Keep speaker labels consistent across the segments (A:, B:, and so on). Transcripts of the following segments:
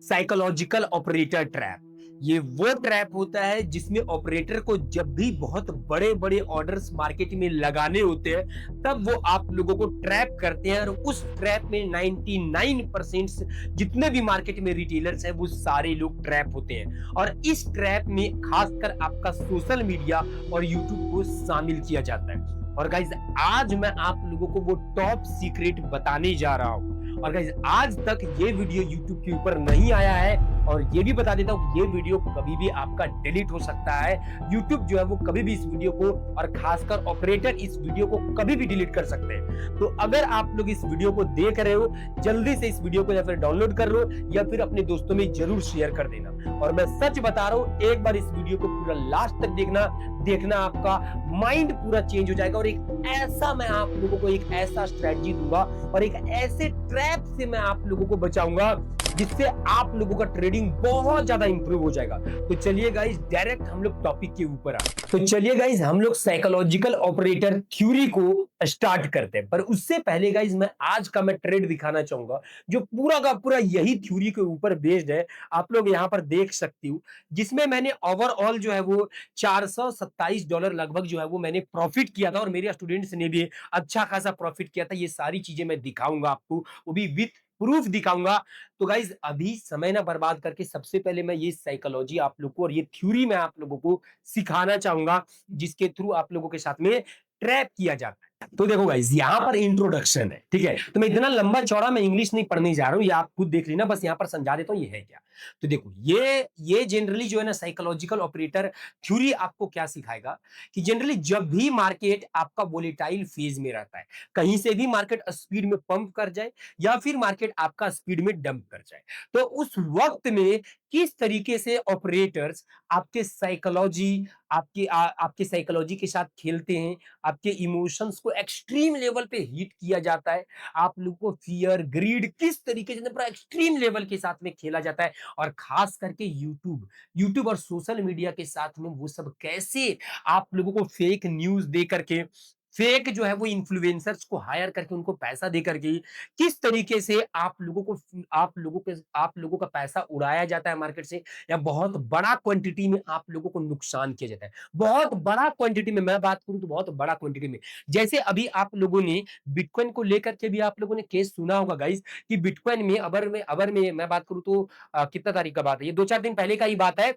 A: Psychological operator trap. ये वो trap होता है जिसमें ऑपरेटर को जब भी बहुत बड़े बड़े ऑर्डर्स मार्केट में लगाने होते हैं तब वो आप लोगों को ट्रैप करते हैं और उस ट्रैप में 99% जितने भी मार्केट में रिटेलर्स हैं वो सारे लोग ट्रैप होते हैं। और इस ट्रैप में खासकर आपका सोशल मीडिया और यूट्यूब को शामिल किया जाता है। और गाइज आज मैं आप लोगों को वो टॉप सीक्रेट बताने जा रहा हूं। और गाइस आज तक ये वीडियो YouTube के ऊपर नहीं आया है। और ये भी बता देता हूँ ये वीडियो कभी भी आपका डिलीट हो सकता है। YouTube जो है वो कभी भी इस वीडियो को और खासकर ऑपरेटर इस वीडियो को कभी भी डिलीट कर सकते हैं। तो अगर आप लोग इस वीडियो को देख रहे हो जल्दी से इस वीडियो को या फिर डाउनलोड कर लो या फिर अपने दोस्तों में जरूर शेयर कर देना। और मैं सच बता रहा हूँ एक बार इस वीडियो को पूरा लास्ट तक देखना आपका माइंड पूरा चेंज हो जाएगा। और एक ऐसा मैं आप लोगों को एक ऐसा स्ट्रेटजी दूंगा और एक ऐसे ट्रैप से मैं आप लोगों को बचाऊंगा जिससे आप लोगों का ट्रेडिंग बहुत ज्यादा इंप्रूव हो जाएगा। तो चलिए गाइस डायरेक्ट हम लोग टॉपिक के ऊपर आते हैं। तो चलिए गाइस हम लोग साइकोलॉजिकल ऑपरेटर थ्योरी को स्टार्ट करते हैं। पर उससे पहले गाइस मैं आज का मैं ट्रेड दिखाना चाहूंगा जो पूरा का पूरा यही थ्योरी के ऊपर बेस्ड है। आप लोग यहां पर देख सकते हो जिसमें मैंने ओवरऑल जो है वो $427 लगभग जो है वो मैंने प्रॉफिट किया था और मेरे स्टूडेंट्स ने भी अच्छा खासा प्रॉफिट किया था। ये सारी चीजें मैं दिखाऊंगा आपको, वो भी विथ प्रूफ दिखाऊंगा। तो गाइज अभी समय ना बर्बाद करके सबसे पहले मैं ये साइकोलॉजी आप लोग को और ये थ्योरी मैं आप लोगों को सिखाना चाहूंगा जिसके थ्रू आप लोगों के साथ में ट्रैप किया जाता है। तो देखो गाइज यहाँ पर इंट्रोडक्शन है, ठीक है। तो मैं इतना लंबा चौड़ा मैं इंग्लिश नहीं पढ़ने जा रहा हूँ, ये आप खुद देख लेना, बस यहाँ पर समझा देता हूँ ये है क्या। तो देखो ये जनरली जो है ना साइकोलॉजिकल ऑपरेटर थ्योरी आपको क्या सिखाएगा कि जनरली जब भी मार्केट आपका वोलेटाइल फेज में रहता है, कहीं से भी मार्केट स्पीड में पंप कर जाए या फिर मार्केट आपका स्पीड में डंप कर जाए, तो उस वक्त में किस तरीके से ऑपरेटर्स आपके साइकोलॉजी के साथ खेलते हैं, आपके इमोशंस को एक्सट्रीम लेवल पे हिट किया जाता है, आप लोग को फियर ग्रीड किस तरीके से पूरा एक्सट्रीम लेवल के साथ में खेला जाता है। और खास करके यूट्यूब और सोशल मीडिया के साथ में वो सब कैसे आप लोगों को फेक न्यूज दे करके, फेक जो है वो इन्फ्लुएंसर्स को हायर करके उनको पैसा दे करके किस तरीके से आप लोगों का पैसा उड़ाया जाता है मार्केट से, या बहुत बड़ा क्वांटिटी में आप लोगों को नुकसान किया जाता है। बहुत बड़ा क्वांटिटी में मैं बात करूं तो बहुत बड़ा क्वांटिटी में, जैसे अभी आप लोगों ने बिटकॉइन को लेकर के भी आप लोगों ने केस सुना होगा गाइस कि बिटकॉइन में अबर में मैं बात करूं तो कितना तारीख का बात है, ये 2-4 दिन पहले का ही बात है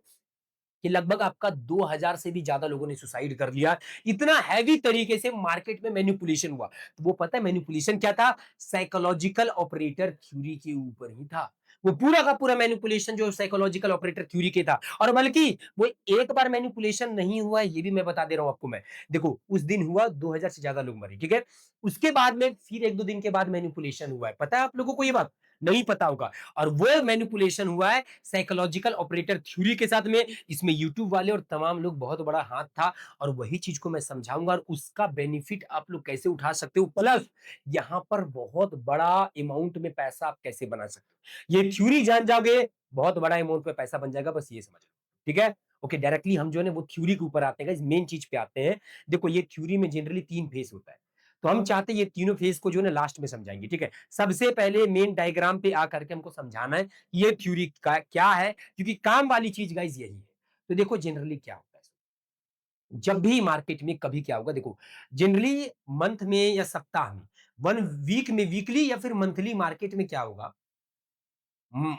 A: कि लगभग आपका 2000 से भी ज्यादा लोगों ने सुसाइड कर लिया। इतना हैवी तरीके से मार्केट में मैनिपुलेशन हुआ। तो वो पता है मैनिपुलेशन क्या था? साइकोलॉजिकल ऑपरेटर थ्योरी के ऊपर ही था। वो पूरा का पूरा मैनिपुलेशन जो साइकोलॉजिकल ऑपरेटर थ्योरी के था। और बल्कि वो एक बार मैनिपुलेशन नहीं हुआ है, ये भी मैं बता दे रहा हूं आपको। मैं देखो उस दिन हुआ 2000 से ज्यादा लोग मरे, ठीक है। उसके बाद में फिर 1-2 दिन के बाद मैनिपुलेशन हुआ है, पता है आप लोगों को ये बात? नहीं पता होगा। और वो मैनिपुलेशन हुआ है साइकोलॉजिकल ऑपरेटर थ्योरी के साथ में। इसमें यूट्यूब वाले और तमाम लोग बहुत बड़ा हाथ था। और वही चीज को मैं समझाऊंगा और उसका बेनिफिट आप लोग कैसे उठा सकते हो, प्लस यहां पर बहुत बड़ा अमाउंट में पैसा आप कैसे बना सकते हो। ये थ्योरी जान जाओगे बहुत बड़ा अमाउंट में पैसा बन जाएगा, बस ये समझ लो, ठीक है। ओके डायरेक्टली हम जो है वो थ्योरी के ऊपर आते हैं, इस मेन चीज पे आते हैं। देखो ये थ्योरी में जनरली 3 फेज होता है, तो हम चाहते हैं ये तीनों फेज को जो है लास्ट में समझाएंगे, ठीक है। सबसे पहले मेन डायग्राम पे आकर के हमको समझाना है ये थ्योरी का क्या है, क्योंकि काम वाली चीज गाइस यही है। तो देखो जनरली क्या होता है, जब भी मार्केट में कभी क्या होगा, देखो जनरली मंथ में या सप्ताह में, 1 वीक में, वीकली या फिर मंथली मार्केट में क्या होगा,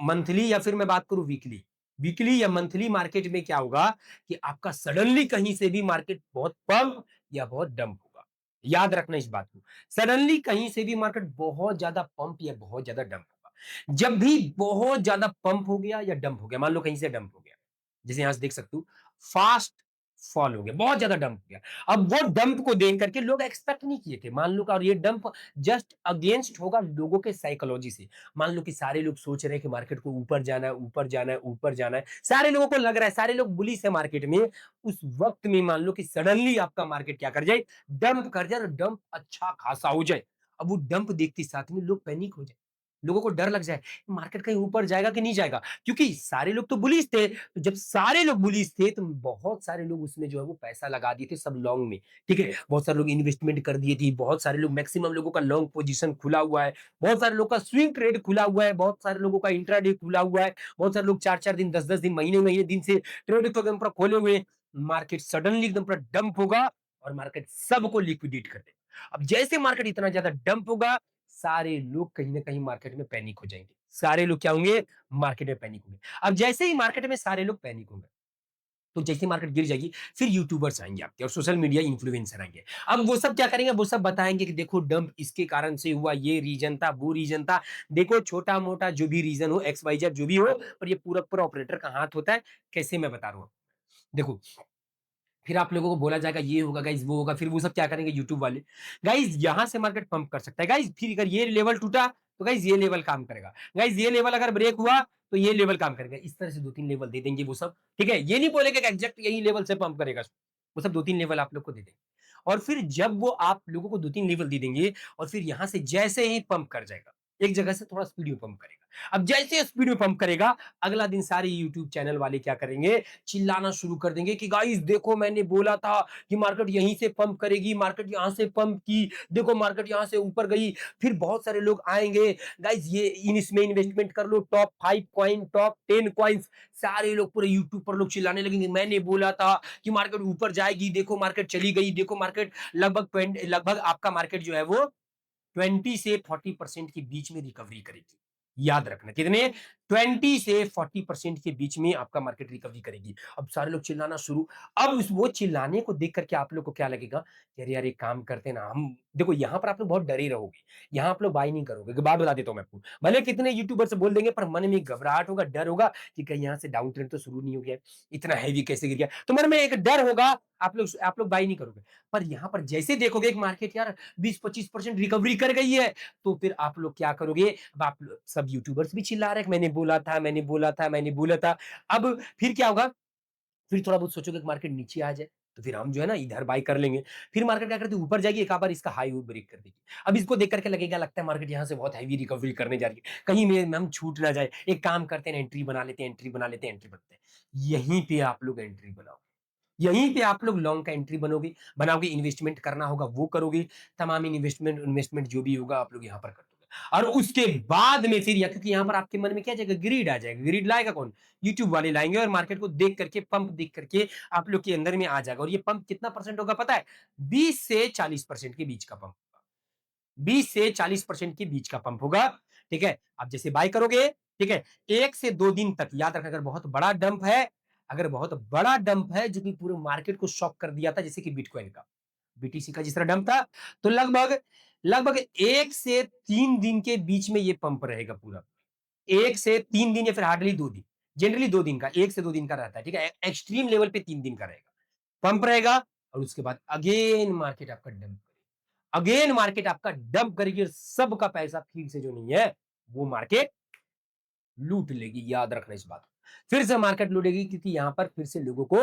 A: मंथली या फिर मैं बात करूं वीकली, वीकली या मंथली मार्केट में क्या होगा कि आपका सडनली कहीं से भी मार्केट बहुत पंप या बहुत डंप होगा। याद रखना इस बात को, सडनली कहीं से भी मार्केट बहुत ज्यादा पंप या बहुत ज्यादा डंप होगा। जब भी बहुत ज्यादा पंप हो गया या डंप हो गया, मान लो कहीं से डंप हो गया, जैसे यहां से देख सकते हो फास्ट फॉल हो गया, बहुत ज्यादा डंप हो गया। अब वो डंप को देख करके लोग एक्सपेक्ट नहीं किए थे, मान लो, और ये डंप जस्ट अगेंस्ट होगा लोगों के साइकोलॉजी से। मान लो कि सारे लोग सोच रहे हैं कि मार्केट को ऊपर जाना है, ऊपर जाना है, ऊपर जाना है, सारे लोगों को लग रहा है, सारे लोग बुलिश है मार्केट में। उस वक्त में मान लो कि सडनली आपका मार्केट क्या कर जाए, डंप कर जाए, और डंप अच्छा खासा हो जाए। अब वो डंप देखते साथ में लोग पैनिक हो जाए, लोगों को डर लग जाए, मार्केट कहीं ऊपर जाएगा कि नहीं जाएगा? क्योंकि सारे लोग तो बुलिश थे, तो जब सारे लोग बुलिश थे, तो बहुत सारे लोग उसमें जो है वो पैसा लगा दिए थे सब लॉन्ग में, ठीक है? बहुत सारे लोग इन्वेस्टमेंट कर दिए थे, बहुत सारे लोग मैक्सिमम लोगों का लॉन्ग पोजीशन खुला हुआ है, बहुत सारे लोग का स्विंग ट्रेड खुला हुआ है, बहुत सारे लोगों का इंट्राडे खुला हुआ है, बहुत सारे लोग 4-4 दिन, 10-10 दिन, महीने-महीने दिन से ट्रेड को एकदम पूरा खोले हुए हैं। मार्केट सडनली एकदम पूरा डंप होगा और मार्केट सबको लिक्विडेट कर देगा। अब जैसे मार्केट इतना ज़्यादा डंप होगा, सारे लोग कहीं न कहीं मार्केट में पैनिक हो जाएँगे। सारे लोग क्या होंगे? मार्केट में पैनिक होंगे। अब जैसे ही मार्केट में सारे लोग पैनिक होंगे, तो जैसे ही मार्केट गिर जाएगी, फिर यूट्यूबर्स आएँगे आपके और सोशल मीडिया इन्फ्लुएंसर आएँगे। अब वो सब क्या करेंगे? वो सब बताएँगे कि देखो डंप इसके कारण से हुआ, ये रीज़न था, वो रीज़न था। देखो छोटा-मोटा जो भी रीज़न हो, एक्स, वाई, जेड जो भी हो, पर ये पूरा-पूरा ऑपरेटर का हाथ होता है। कैसे मैं बता रहा हूँ। देखो फिर आप लोगों को बोला जाएगा ये होगा गाइस वो होगा, फिर वो सब क्या करेंगे यूट्यूब वाले, गाइस यहाँ से मार्केट पंप कर सकता है, गाइस फिर अगर ये लेवल टूटा तो गाइस ये लेवल काम करेगा, गाइस ये लेवल अगर ब्रेक हुआ तो ये लेवल काम करेगा। इस तरह से 2-3 लेवल दे देंगे वो सब, ठीक है? ये नहीं बोलेंगे कि एग्जैक्ट यही लेवल से पंप करेगा, वो सब 2-3 लेवल आप लोग को दे देंगे। और फिर जब वो आप लोगों को 2-3 लेवल दे देंगे और फिर यहाँ से जैसे ही पंप कर जाएगा, एक जगह से थोड़ा स्पीड में पंप करेगा। अब जैसे स्पीड में पंप करेगा, अगला दिन सारे यूट्यूब चैनल वाले क्या करेंगे, चिल्लाना शुरू कर देंगे कि गाइस देखो मैंने बोला था कि मार्केट यहीं से पंप करेगी, मार्केट यहाँ से पंप की, देखो मार्केट यहाँ से ऊपर गई। फिर बहुत सारे लोग आएँगे, गाइस ये इन इसमें इन्वेस्टमेंट कर लो, टॉप 5 कॉइन, टॉप 10 कॉइन्स, सारे लोग पूरे यूट्यूब पर लोग चिल्लाने लगेंगे, मैंने बोला था कि मार्केट ऊपर जाएगी, देखो मार्केट चली गई, देखो मार्केट लगभग आपका मार्केट जो है वो 20 से 40% के बीच में रिकवरी करेगी। याद रखना कितने 20 से 40% के बीच में आपका मार्केट रिकवरी करेगी। अब सारे लोग चिल्लाना शुरू। अब वो चिल्लाने को देख करके आप लोग को क्या लगेगा कि अरे यार एक काम करते हैं ना हम देखो यहाँ पर आप लोग बहुत डरे रहोगे। यहाँ आप लोग बाय नहीं करोगे। एक बात बता देता हूँ मैं आपको। भले कितने यूट्यूबर से बोल देंगे पर मन में घबराहट होगा, डर होगा कि कहीं यहाँ से डाउन ट्रेंड तो शुरू नहीं हो गया है। इतना हेवी कैसे गिर गया? तो मन में एक डर होगा, आप लोग बाय नहीं करोगे। पर यहाँ पर जैसे देखोगे एक मार्केट यार 20-25% रिकवरी कर गई है, तो फिर आप लोग क्या करोगे? अब आप लो सब यूट्यूबर्स भी चिल्ला रहे हैं, मैंने बोला था, मैंने बोला था, मैंने बोला था। अब फिर क्या होगा? फिर थोड़ा बहुत सोचोगे कि मार्केट नीचे आ जाए, तो फिर हम जो है ना इधर बाय कर लेंगे। फिर मार्केट क्या करती है ऊपर जाएगी, एक आध बार इसका हाई वो ब्रेक कर देगी। अब इसको देख कर के लगेगा लगता है मार्केट यहाँ से बहुत हेवी रिकवरी करने जा रही है। कहीं में हम छूट ना जाए। एक काम करते हैं ना एंट्री बना लेते हैं, एंट्री बना लेते हैं, एंट्री बनते हैं। यहीं पे आप लोग एंट्री बनाओ। यहीं पे आप लोग लॉन्ग का एंट्री बनाओगे, इन्वेस्टमेंट करना होगा वो करोगे, तमाम इन्वेस्टमेंट इन्वेस्टमेंट जो भी होगा आप लोग यहाँ पर कर दोगे। और उसके बाद में फिर क्योंकि यहाँ पर आपके मन में क्या आ जाएगा ग्रीड आ जाएगा, ग्रीड लाएगा कौन? यूट्यूब वाले लाएँगे और मार्केट को देख करके पंप देख करके आप लोग के अंदर में आ जाएगा और ये पंप कितना परसेंट होगा पता है? 20 से 40% के बीच का पंप होगा। 20 से 40% के बीच का पंप होगा, ठीक है? आप जैसे बाय करोगे, ठीक है? 1 से 2 दिन तक याद रखना अगर बहुत बड़ा डंप है अगर बहुत बड़ा डंप है जो कि पूरे मार्केट को शॉक कर दिया था जैसे कि बिटकॉइन का, बीटीसी का जिस तरह डंप था, तो लगभग 1 से 3 दिन के बीच में ये पंप रहेगा पूरा। 1 से 3 दिन या फिर हार्डली 2 दिन। जनरली 2 दिन का, 1 से 2 दिन का रहता है, ठीक है? एक्सट्रीम लेवल पे 3 दिन का रहेगा। पंप रहेगा और उसके बाद अगेन मार्केट आपका डंप करेगी। अगेन मार्केट आपका डंप करेगी और सबका पैसा फिर से जो नहीं है, वो मार्केट लूट लेगी, याद रखना इस बात को। फिर से मार्केट लूटेगी क्योंकि यहाँ पर फिर से लोगों को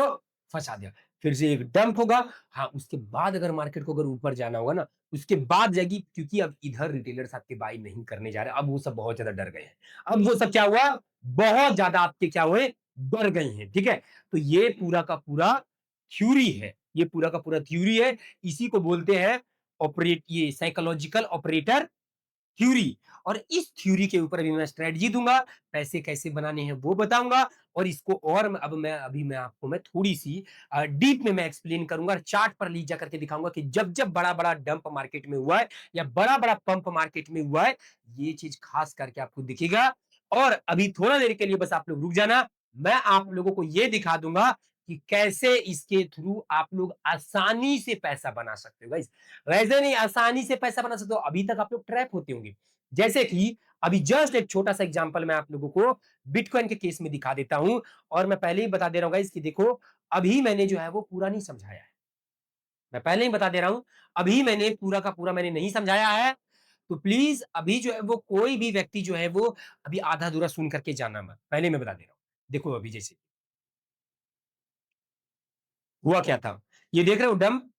A: फँसा दिया। फिर से एक डंप होगा, हाँ, उसके बाद अगर मार्केट को अगर ऊपर जाना होगा ना, उसके बाद जाएगी क्योंकि अब इधर रिटेलर्स आपके बाय नहीं करने जा रहे, अब वो सब बहुत ज़्यादा डर गए हैं। अब वो सब क्या हुआ, बहुत ज़्यादा आपके क्या हुए, डर गए हैं, ठीक है? तो ये पूरा का पूरा थ्योरी है, ये पूरा का पूरा थ्योरी है, इसी को बोलते हैं ये साइकोलॉजिकल ऑपरेटर थ्योरी और इस थ्योरी के ऊपर अभी मैं स्ट्रेटजी दूँगा, पैसे कैसे बनाने हैं वो बताऊँगा और इसको और मैं आपको मैं थोड़ी-सी डीप में मैं एक्सप्लेन करूँगा और चार्ट पर ले जाकर के दिखाऊँगा कि जब-जब बड़ा-बड़ा डंप मार्केट में हुआ है या बड़ा-बड़ा पंप मार्केट में हुआ है, ये चीज़ खास करके आपको दिखेगा और अभी थोड़ा देर के लिए बस आप लोग रुक जाना, मैं आप लोगों को ये दिखा दूँगा कि कैसे इसके थ्रू आप लोग आसानी से पैसा बना सकते हो गाइस। वैसे नहीं आसानी से पैसा बना सकते हो, अभी तक आप लोग ट्रैप होते होंगे। जैसे कि अभी जस्ट एक छोटा-सा एग्जांपल मैं आप लोगों को बिटकॉइन के केस में दिखा देता हूँ और मैं पहले ही बता दे रहा हूँ गाइस कि देखो, अभी मैंने जो है वो पूरा नहीं समझाया है। मैं पहले ही बता दे रहा हूँ, अभी मैंने पूरा का पूरा मैंने नहीं समझाया है, तो प्लीज़ अभी जो है वो कोई भी व्यक्ति जो है वो अभी आधा-अधूरा सुन करके जाना मत। पहले मैं बता दे रहा हूँ। देखो अभी जैसे हुआ क्या था, ये देख रहे हो डंप?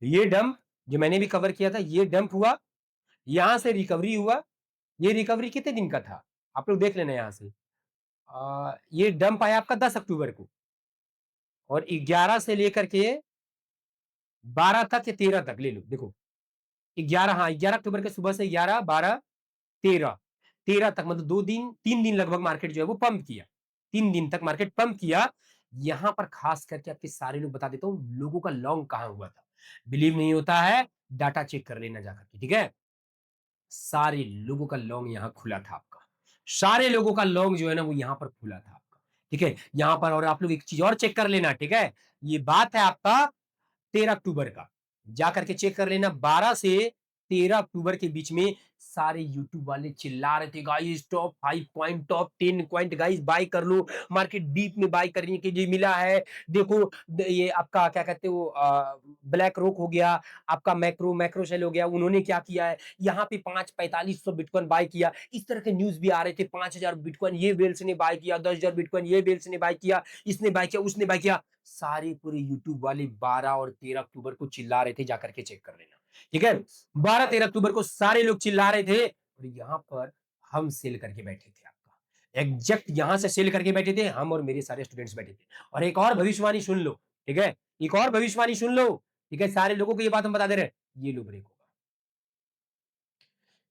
A: ये डंप जो मैंने भी कवर किया था, ये डंप हुआ, यहाँ से रिकवरी हुआ ये रिकवरी कितने दिन का था? आप लोग देख लेना यहाँ से। ये डंप आया आपका 10 अक्टूबर को और 11 से लेकर के 12 तक या 13 तक ले लो, देखो 11, हाँ, 11 अक्टूबर के सुबह से 11, 12, 13, 13 तक मतलब 2 दिन 3 दिन लगभग मार्केट जो है वो पंप किया। 3 दिन तक मार्केट पंप किया। यहां पर खास करके आपके सारे लोग बता देता हूं लोगों का लॉन्ग कहां हुआ था। बिलीव नहीं होता है, डाटा चेक कर लेना जाकर के, ठीक है? सारे लोगों का लॉन्ग यहां खुला था आपका। सारे लोगों का लॉन्ग जो है ना वो यहां पर खुला था आपका। ठीक है? यहां पर और आप लोग एक चीज और चेक कर लेना, ठीक है? ये बात है आपका 13 अक्टूबर का। जाकर के चेक कर लेना 12 से 13 अक्टूबर के बीच में सारे यूट्यूब वाले चिल्ला रहे थे guys top 5 point, top 10 point guys buy कर लो, मार्केट डीप में बाय करने के लिए मिला है। देखो ये आपका क्या कहते हो ब्लैक रॉक हो गया, आपका मैक्रो सेल हो गया, उन्होंने क्या किया है, यहाँ पे 5 4500 बिटकॉइन बाय किया। इस तरह के न्यूज़ भी आ रहे थे 5000 बिटकॉइन ये वेल्स ने बाय किया, 10000 बिटकॉइन ये वेल्स ने बाय किया, इसने बाय किया, उसने बाय किया। सारे पूरे यूट्यूब वाले 12 और 13 अक्टूबर को चिल्ला रहे थे, जाकर के चेक कर लेना, ठीक है? 12 13 अक्टूबर को सारे लोग चिल्ला रहे थे और यहाँ पर हम सेल करके बैठे थे आपका। एग्जैक्ट यहां से सेल करके बैठे थे हम और मेरे सारे स्टूडेंट्स बैठे थे। और एक और भविष्यवाणी सुन लो, ठीक है? एक और भविष्यवाणी सुन लो, ठीक है? सारे लोगों को ये बात हम बता दे रहे हैं, ये लो ब्रेक होगा,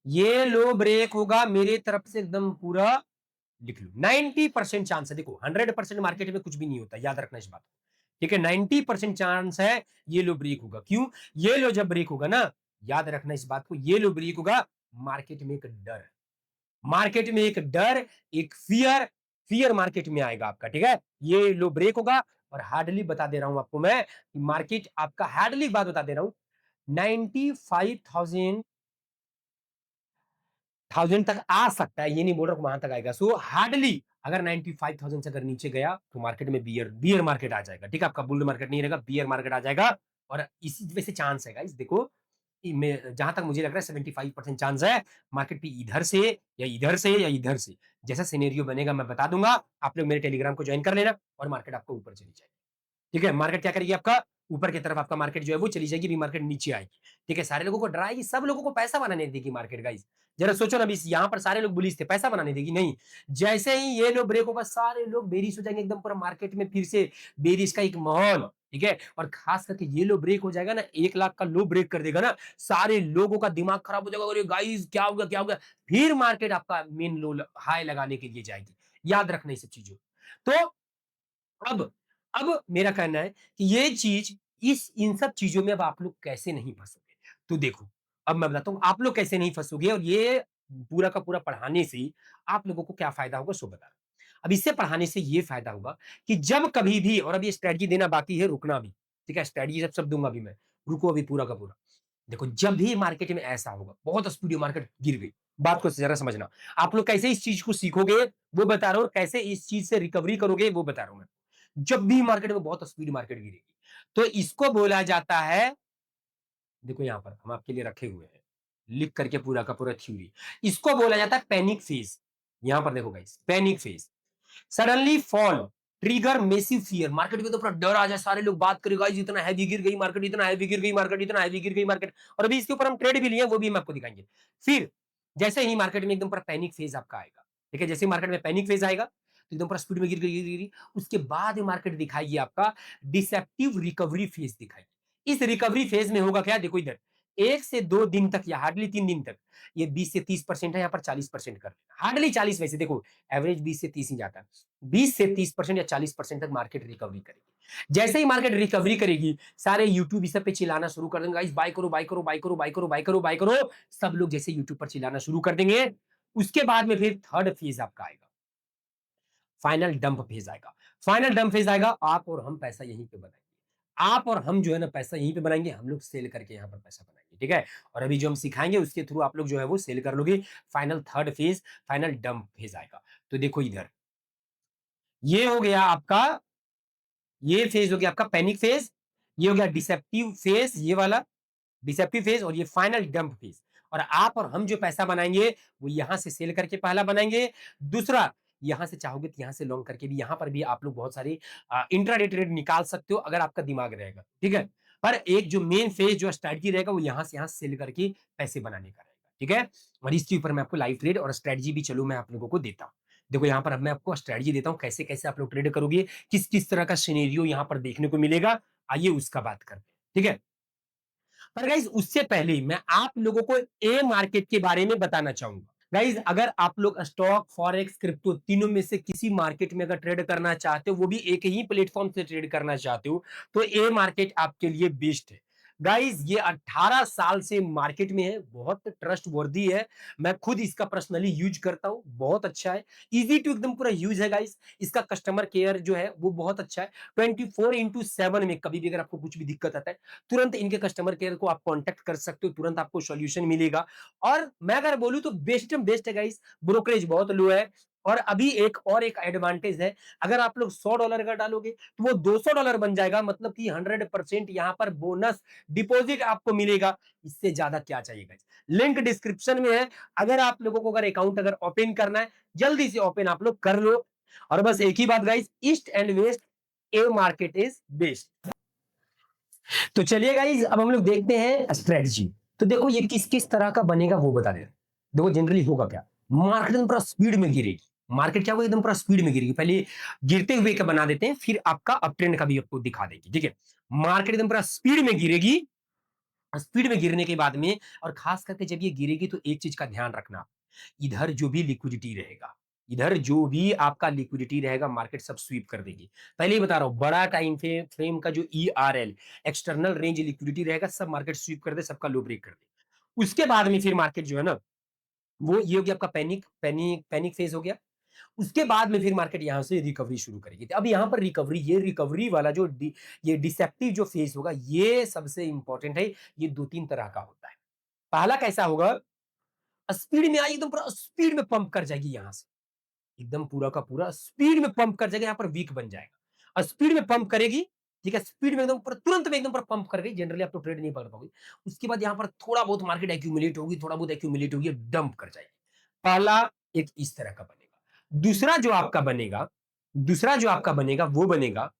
A: ये लो ब्रेक होगा, मेरे तरफ से एकदम पूरा लिख लो। 90% चांस है, देखो 100% मार्केट में कुछ भी नहीं होता, याद रखना इस बात को, ठीक है? 90% चांस है ये लो ब्रेक होगा। क्यों? ये लो जब ब्रेक होगा ना, याद रखना इस बात को, ये लो ब्रेक होगा, मार्केट में एक डर है, मार्केट में एक डर, एक फियर, फियर मार्केट में आएगा आपका, ठीक है? ये लो ब्रेक होगा और हार्डली बता दे रहा हूं आपको मैं कि मार्केट आपका हार्डली बात बता दे रहा हूं 95,000 थाउजेंड तक आ सकता है, ये नहीं बोल रहा वहां तक आएगा। सो हार्डली अगर 95,000 से अगर नीचे गया तो मार्केट में बियर बियर मार्केट आ जाएगा, ठीक है? आपका बुल मार्केट नहीं रहेगा, बियर मार्केट आ जाएगा। और इसी वजह से चांस है गाइस, देखो जहां तक मुझे लग रहा है 75% चांस है मार्केट पे इधर से या इधर से या इधर से। जैसा सिनेरियो बनेगा मैं बता दूंगा, आप लोग मेरे टेलीग्राम को ज्वाइन कर लेना और मार्केट आपको ऊपर चली जाएगी, ठीक है? मार्केट क्या करेगी आपका, ऊपर की तरफ आपका मार्केट जो है वो चली जाएगी, भी मार्केट नीचे आएगी, ठीक है? सारे लोगों को डराएगी, सब लोगों को पैसा बनाने देगी मार्केट गाइस। जरा सोचो ना, अभी यहाँ पर सारे लोग बुलिश थे, पैसा बनाने देगी नहीं। जैसे ही ये लो ब्रेक होगा सारे लोग बेरिश हो जाएंगे, एकदम पूरा मार्केट में फिर से बेरिश का एक माहौल, ठीक है? और खास करके ये लो ब्रेक हो जाएगा ना, 1 लाख का लो ब्रेक कर देगा ना, सारे लोगों का दिमाग खराब हो जाएगा, अरे गाइस क्या होगा क्या होगा। फिर मार्केट आपका मेन लो हाई लगाने के लिए जाएगी, याद रखना ये सब चीजों। तो अब अब मेरा कहना है कि ये चीज इस इन सब चीजों में अब आप लोग कैसे नहीं फंसोगे। तो देखो, अब मैं बताता हूं आप लोग कैसे नहीं फंसोगे और ये पूरा का पूरा पढ़ाने से आप लोगों को क्या फायदा होगा सो बता रहा हूं। अब इससे पढ़ाने से ये फायदा होगा कि जब कभी भी, और अब ये स्ट्रेटजी देना बाकी है, रुकना भी, ठीक है? स्ट्रेटजी सब दूंगा अभी मैं, रुको अभी पूरा का पूरा। देखो जब भी मार्केट में ऐसा होगा, बहुत स्पीड मार्केट गिर गई, बात को जरा समझना, आप लोग कैसे इस चीज को सीखोगे वो बता रहा हूं, और कैसे इस चीज से रिकवरी करोगे वो बता रहा हूं मैं। जब भी मार्केट में बहुत स्पीड मार्केट गिरेगी तो इसको बोला जाता है, देखो यहां पर हम आपके लिए रखे हुए हैं लिख करके पूरा का पूरा थ्योरी, इसको बोला जाता है पैनिक फेज। यहां पर देखो guys, panic phase, suddenly fall, trigger massive fear, market में तो पूरा डर आ जाए, सारे लोग बात करें गाइस इतना हैवी गिर गई मार्केट, इतना हैवी गिर गई मार्केट, इतना हैवी गिर गई मार्केट। और अभी इसके ऊपर हम ट्रेड भी लिए वो भी हम आपको दिखाएंगे। फिर जैसे ही मार्केट में एकदम पूरा पैनिक फेज आपका आएगा, ठीक है? जैसे मार्केट में पैनिक फेज आएगा तो एकदम पूरा स्पीड में गिर गई, उसके बाद मार्केट दिखाएगी आपका डिसेप्टिव रिकवरी फेज दिखाएगी। इस रिकवरी फेज में होगा क्या, देखो इधर 1 से 2 दिन तक या हार्डली 3 दिन तक ये 20 से 30% है, यहाँ पर 40% कर लेना, हार्डली 40, वैसे देखो एवरेज 20 से 30 ही जाता है, 20 से 30% या 40% तक मार्केट रिकवरी करेगी। जैसे ही मार्केट रिकवरी करेगी सारे यूट्यूब इस पे चिल्लाना शुरू कर देंगे, गाइस बाय करो बाय करो बाय करो बाय करो बाय करो बाय करो, सब लोग जैसे यूट्यूब पर चिल्लाना शुरू कर देंगे। उसके बाद में फिर थर्ड फेज आपका आएगा, फाइनल डंप फेज आएगा। फाइनल डंप फेज आएगा, आप और हम पैसा यहीं पे बनाएंगे, आप और हम जो है ना पैसा यहीं पे बनाएंगे, हम लोग सेल करके यहाँ पर पैसा बनाएंगे, ठीक है? और अभी जो हम सिखाएंगे उसके थ्रू आप लोग जो है वो सेल कर लोगे। Final third phase, final dump phase आएगा। तो देखो इधर ये हो गया आपका, ये फेज हो गया आपका पैनिक फेज, ये हो गया डिसेप्टिव फेज, ये वाला डिसेप्टिव फेज, और ये फाइनल डंप फेज। और आप और हम जो पैसा बनाएंगे वो यहां से सेल करके पहला बनाएंगे, दूसरा यहां से चाहोगे तो यहां से लॉन्ग करके भी, यहां पर भी आप लोग बहुत सारी इंट्राडे ट्रेड निकाल सकते हो अगर आपका दिमाग रहेगा, ठीक है? पर एक जो मेन फेज जो स्ट्रेटजी रहेगा वो यहां से यहां सेल करके पैसे बनाने का रहेगा, ठीक है? और इसके ऊपर मैं आपको लाइव ट्रेड और स्ट्रेटजी भी चलो मैं आप लोगों को देता हूँ। देखो यहाँ पर अब मैं आपको स्ट्रेटजी देता हूँ, कैसे-कैसे आप लोग ट्रेड करोगे, किस-किस तरह का सिनेरियो यहाँ पर देखने को मिलेगा, आइए उसका बात करते हैं, ठीक है? पर गाइस उससे पहले मैं आप लोगों को ए मार्केट के बारे में बताना चाहूँगा। गाइस अगर आप लोग स्टॉक, फॉरेक्स, क्रिप्टो तीनों में से किसी मार्केट में अगर ट्रेड करना चाहते हो, वो भी एक ही प्लेटफॉर्म से ट्रेड करना चाहते हो, तो ये मार्केट आपके लिए बेस्ट है। गाइस ये 18 साल से मार्केट में है, बहुत ट्रस्ट वर्दी है। मैं खुद इसका पर्सनली यूज करता हूँ, बहुत अच्छा है। ईज़ी टू एकदम पूरा यूज है गाइस। इसका कस्टमर केयर जो है वो बहुत अच्छा है। 24/7 में कभी भी अगर आपको कुछ भी दिक्कत आता है, तुरंत इनके कस्टमर केयर को आप कांटेक्ट कर सकते हो, तुरंत आपको सॉल्यूशन मिलेगा। और मैं अगर बोलूँ तो बेस्ट बेस्ट है गाइस, ब्रोकरेज बहुत लो है। और अभी एक एडवांटेज है, अगर आप लोग $100 अगर डालोगे तो वो $200 बन जाएगा, मतलब कि 100% यहाँ पर बोनस डिपॉजिट आपको मिलेगा। इससे ज्यादा क्या चाहिए गाइस? लिंक डिस्क्रिप्शन में है। अगर आप लोगों को अगर अकाउंट अगर ओपन करना है, जल्दी से ओपन आप लोग कर लो। और बस एक ही बात guys, east and west a market is best. तो चलिए गाइस अब हम लोग देखते हैं स्ट्रेटजी। तो देखो ये किस किस तरह का बनेगा वो बता दे। देखो जनरली होगा क्या, मार्केट एकदम पूरा स्पीड में गिरेगी। मार्केट क्या होगा, एकदम पूरा स्पीड में गिरेगी। पहले गिरते हुए का बना देते हैं, फिर आपका अप ट्रेंड का भी आपको दिखा देंगे, ठीक है? मार्केट एकदम पूरा स्पीड में गिरेगी। स्पीड में गिरने के बाद में, और खास करके जब ये गिरेगी तो एक चीज का ध्यान रखना, इधर जो भी लिक्विडिटी रहेगा, इधर जो भी आपका लिक्विडिटी रहेगा, मार्केट सब स्वीप कर देगी। पहले ही बता रहा हूं, बड़ा टाइम फ्रेम का जो ERL एक्सटर्नल रेंज लिक्विडिटी रहेगा, सब मार्केट स्वीप कर दे, सबका लो ब्रेक कर दे। उसके बाद में फिर मार्केट जो है ना, वो ये हो गया आपका पैनिक फेज हो गया। उसके बाद में फिर मार्केट यहां से रिकवरी शुरू करेगी। तो अब यहां पर रिकवरी, ये रिकवरी वाला जो ये डिसेप्टिव जो फेज होगा, ये सबसे इंपॉर्टेंट है। ये दो तीन तरह का होता है। पहला कैसा होगा, स्पीड में आई एकदम पूरा स्पीड में पंप कर जाएगी यहां से, एकदम पूरा का पूरा स्पीड में पंप कर जाएगा, यहाँ पर वीक बन जाएगा और स्पीड में पंप करेगी। ठीक है, स्पीड में एकदम तुरंत में एकदम पर पंप कर गई, जनरली आप तो ट्रेड नहीं पकड़ पाओगे। उसके बाद यहाँ पर थोड़ा बहुत मार्केट एक्यूमुलेट होगी, थोड़ा बहुत एक्यूमुलेट होगी, डंप कर जाएगी। पहला एक इस तरह का बनेगा। दूसरा जो आपका बनेगा वो बनेगा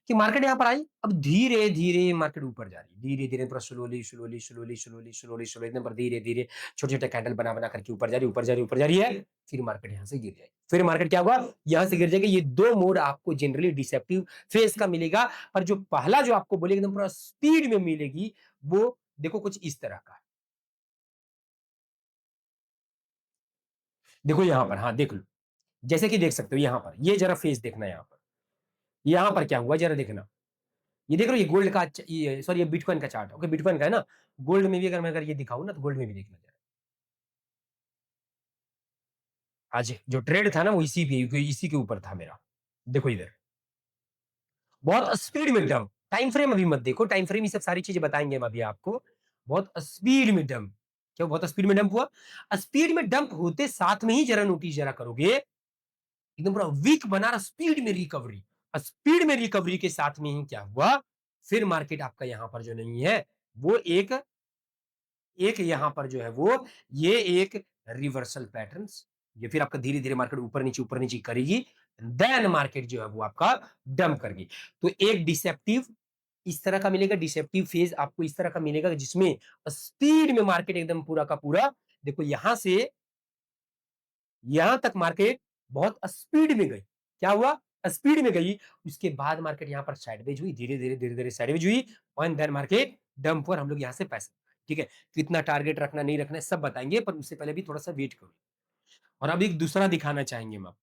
A: कि मार्केट यहाँ पर आई, अब धीरे धीरे मार्केट ऊपर जा रही है, धीरे धीरे पूरा slowly slowly slowly slowly slowly slowly एकदम पर धीरे धीरे छोटे छोटे कैंडल बना बना करके ऊपर जा रही, ऊपर जा रही, ऊपर जा रही है। फिर मार्केट यहाँ से गिर जाएगी, फिर मार्केट क्या होगा, यहाँ से गिर जाएगी। ये दो मोड आपको जनरली डिसेप्टिव फेस का मिलेगा। पर जो पहला जो आपको बोलेगा एकदम पूरा स्पीड में मिलेगी, वो देखो कुछ इस तरह का है। देखो यहाँ पर, हाँ देख लो, जैसे कि देख सकते हो यहाँ पर, ये जरा फेस देखना, यहाँ पर क्या हुआ जरा देखना। ये देख रहे हो, ये गोल्ड का, ये सॉरी ये बिटकॉइन का चार्ट है। ओके, बिटकॉइन का है ना। गोल्ड में भी अगर मैं अगर ये दिखाऊं ना, तो गोल्ड में भी देखना जरा। आज जो ट्रेड था ना, वो इसी के ऊपर था मेरा। देखो इधर बहुत स्पीड में डंप। टाइम फ्रेम अभी मत देखो, टाइम फ्रेम ये सब सारी चीजें बताएंगे हम अभी आपको। बहुत स्पीड में डंप, क्या बहुत स्पीड में डंप हुआ। स्पीड में डंप होते साथ में ही जरा नोटिस जरा करोगे, एकदम पूरा वीक बना रहा, स्पीड में रिकवरी। स्पीड में रिकवरी के साथ में ही क्या हुआ, फिर मार्केट आपका यहां पर जो नहीं है, वो एक एक यहां पर जो है वो, ये एक रिवर्सल पैटर्न्स, ये फिर आपका धीरे धीरे मार्केट ऊपर नीचे करेगी, देन मार्केट जो है वो आपका डंप करेगी। तो एक डिसेप्टिव इस तरह का मिलेगा, डिसेप्टिव फेज आपको इस तरह का मिलेगा, जिसमें स्पीड में मार्केट एकदम पूरा का पूरा, देखो यहां से यहां तक मार्केट बहुत स्पीड में गई। क्या हुआ, स्पीड में गई। उसके बाद मार्केट यहां पर साइडवेज हुई, धीरे धीरे साइडवेज हुई, और देन मार्केट डंप पर हम लोग यहां से पैसे, ठीक है। कितना टारगेट रखना नहीं रखना है सब बताएंगे, पर उससे पहले भी थोड़ा सा वेट करो। और अब एक दूसरा दिखाना चाहेंगे हम आपको।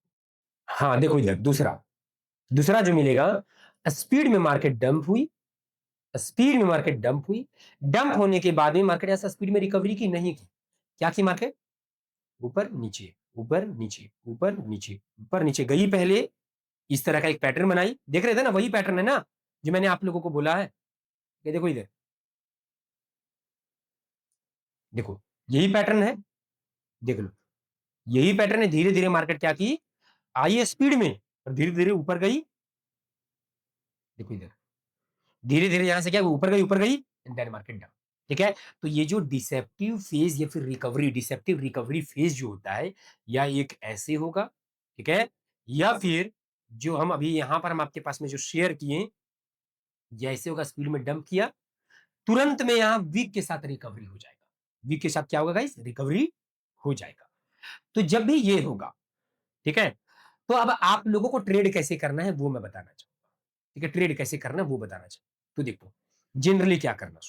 A: हाँ देखो इधर दूसरा, दूसरा जो मिलेगा, स्पीड में मार्केट डंप हुई, स्पीड में मार्केट डंप हुई। डंप होने के बाद में मार्केट ऐसा स्पीड में रिकवरी की नहीं की, क्या की मार्केट, ऊपर नीचे ऊपर नीचे ऊपर नीचे ऊपर नीचे गई पहले, इस तरह का एक पैटर्न बनाई। देख रहे थे ना, वही पैटर्न है ना जो मैंने आप लोगों को बोला है। ये देखो इधर, देखो यही पैटर्न है, देख लो यही पैटर्न है। धीरे धीरे मार्केट क्या की, आई स्पीड में और धीरे धीरे ऊपर गई। देखो इधर धीरे धीरे यहां से क्या ऊपर गई देन मार्केट डाउन, ठीक है। तो ये जो डिसेप्टिव फेज या फिर रिकवरी, डिसेप्टिव रिकवरी फेज जो होता है, या एक ऐसे होगा, ठीक है, या फिर जो हम अभी यहां पर हम आपके पास में जो शेयर किए, जैसे होगा स्पीड में डंप किया, तुरंत में यहां वीक के साथ रिकवरी हो जाएगा। वीक के साथ क्या होगा गाइस? रिकवरी हो जाएगा। तो जब भी ये होगा, ठीक है? तो अब आप लोगों को ट्रेड कैसे करना है वो मैं बताना चाहूँगा। ठीक है? ट्रेड कैसे करना है वो बताना चाहूँगा। तो देखो, जनरली क्या करना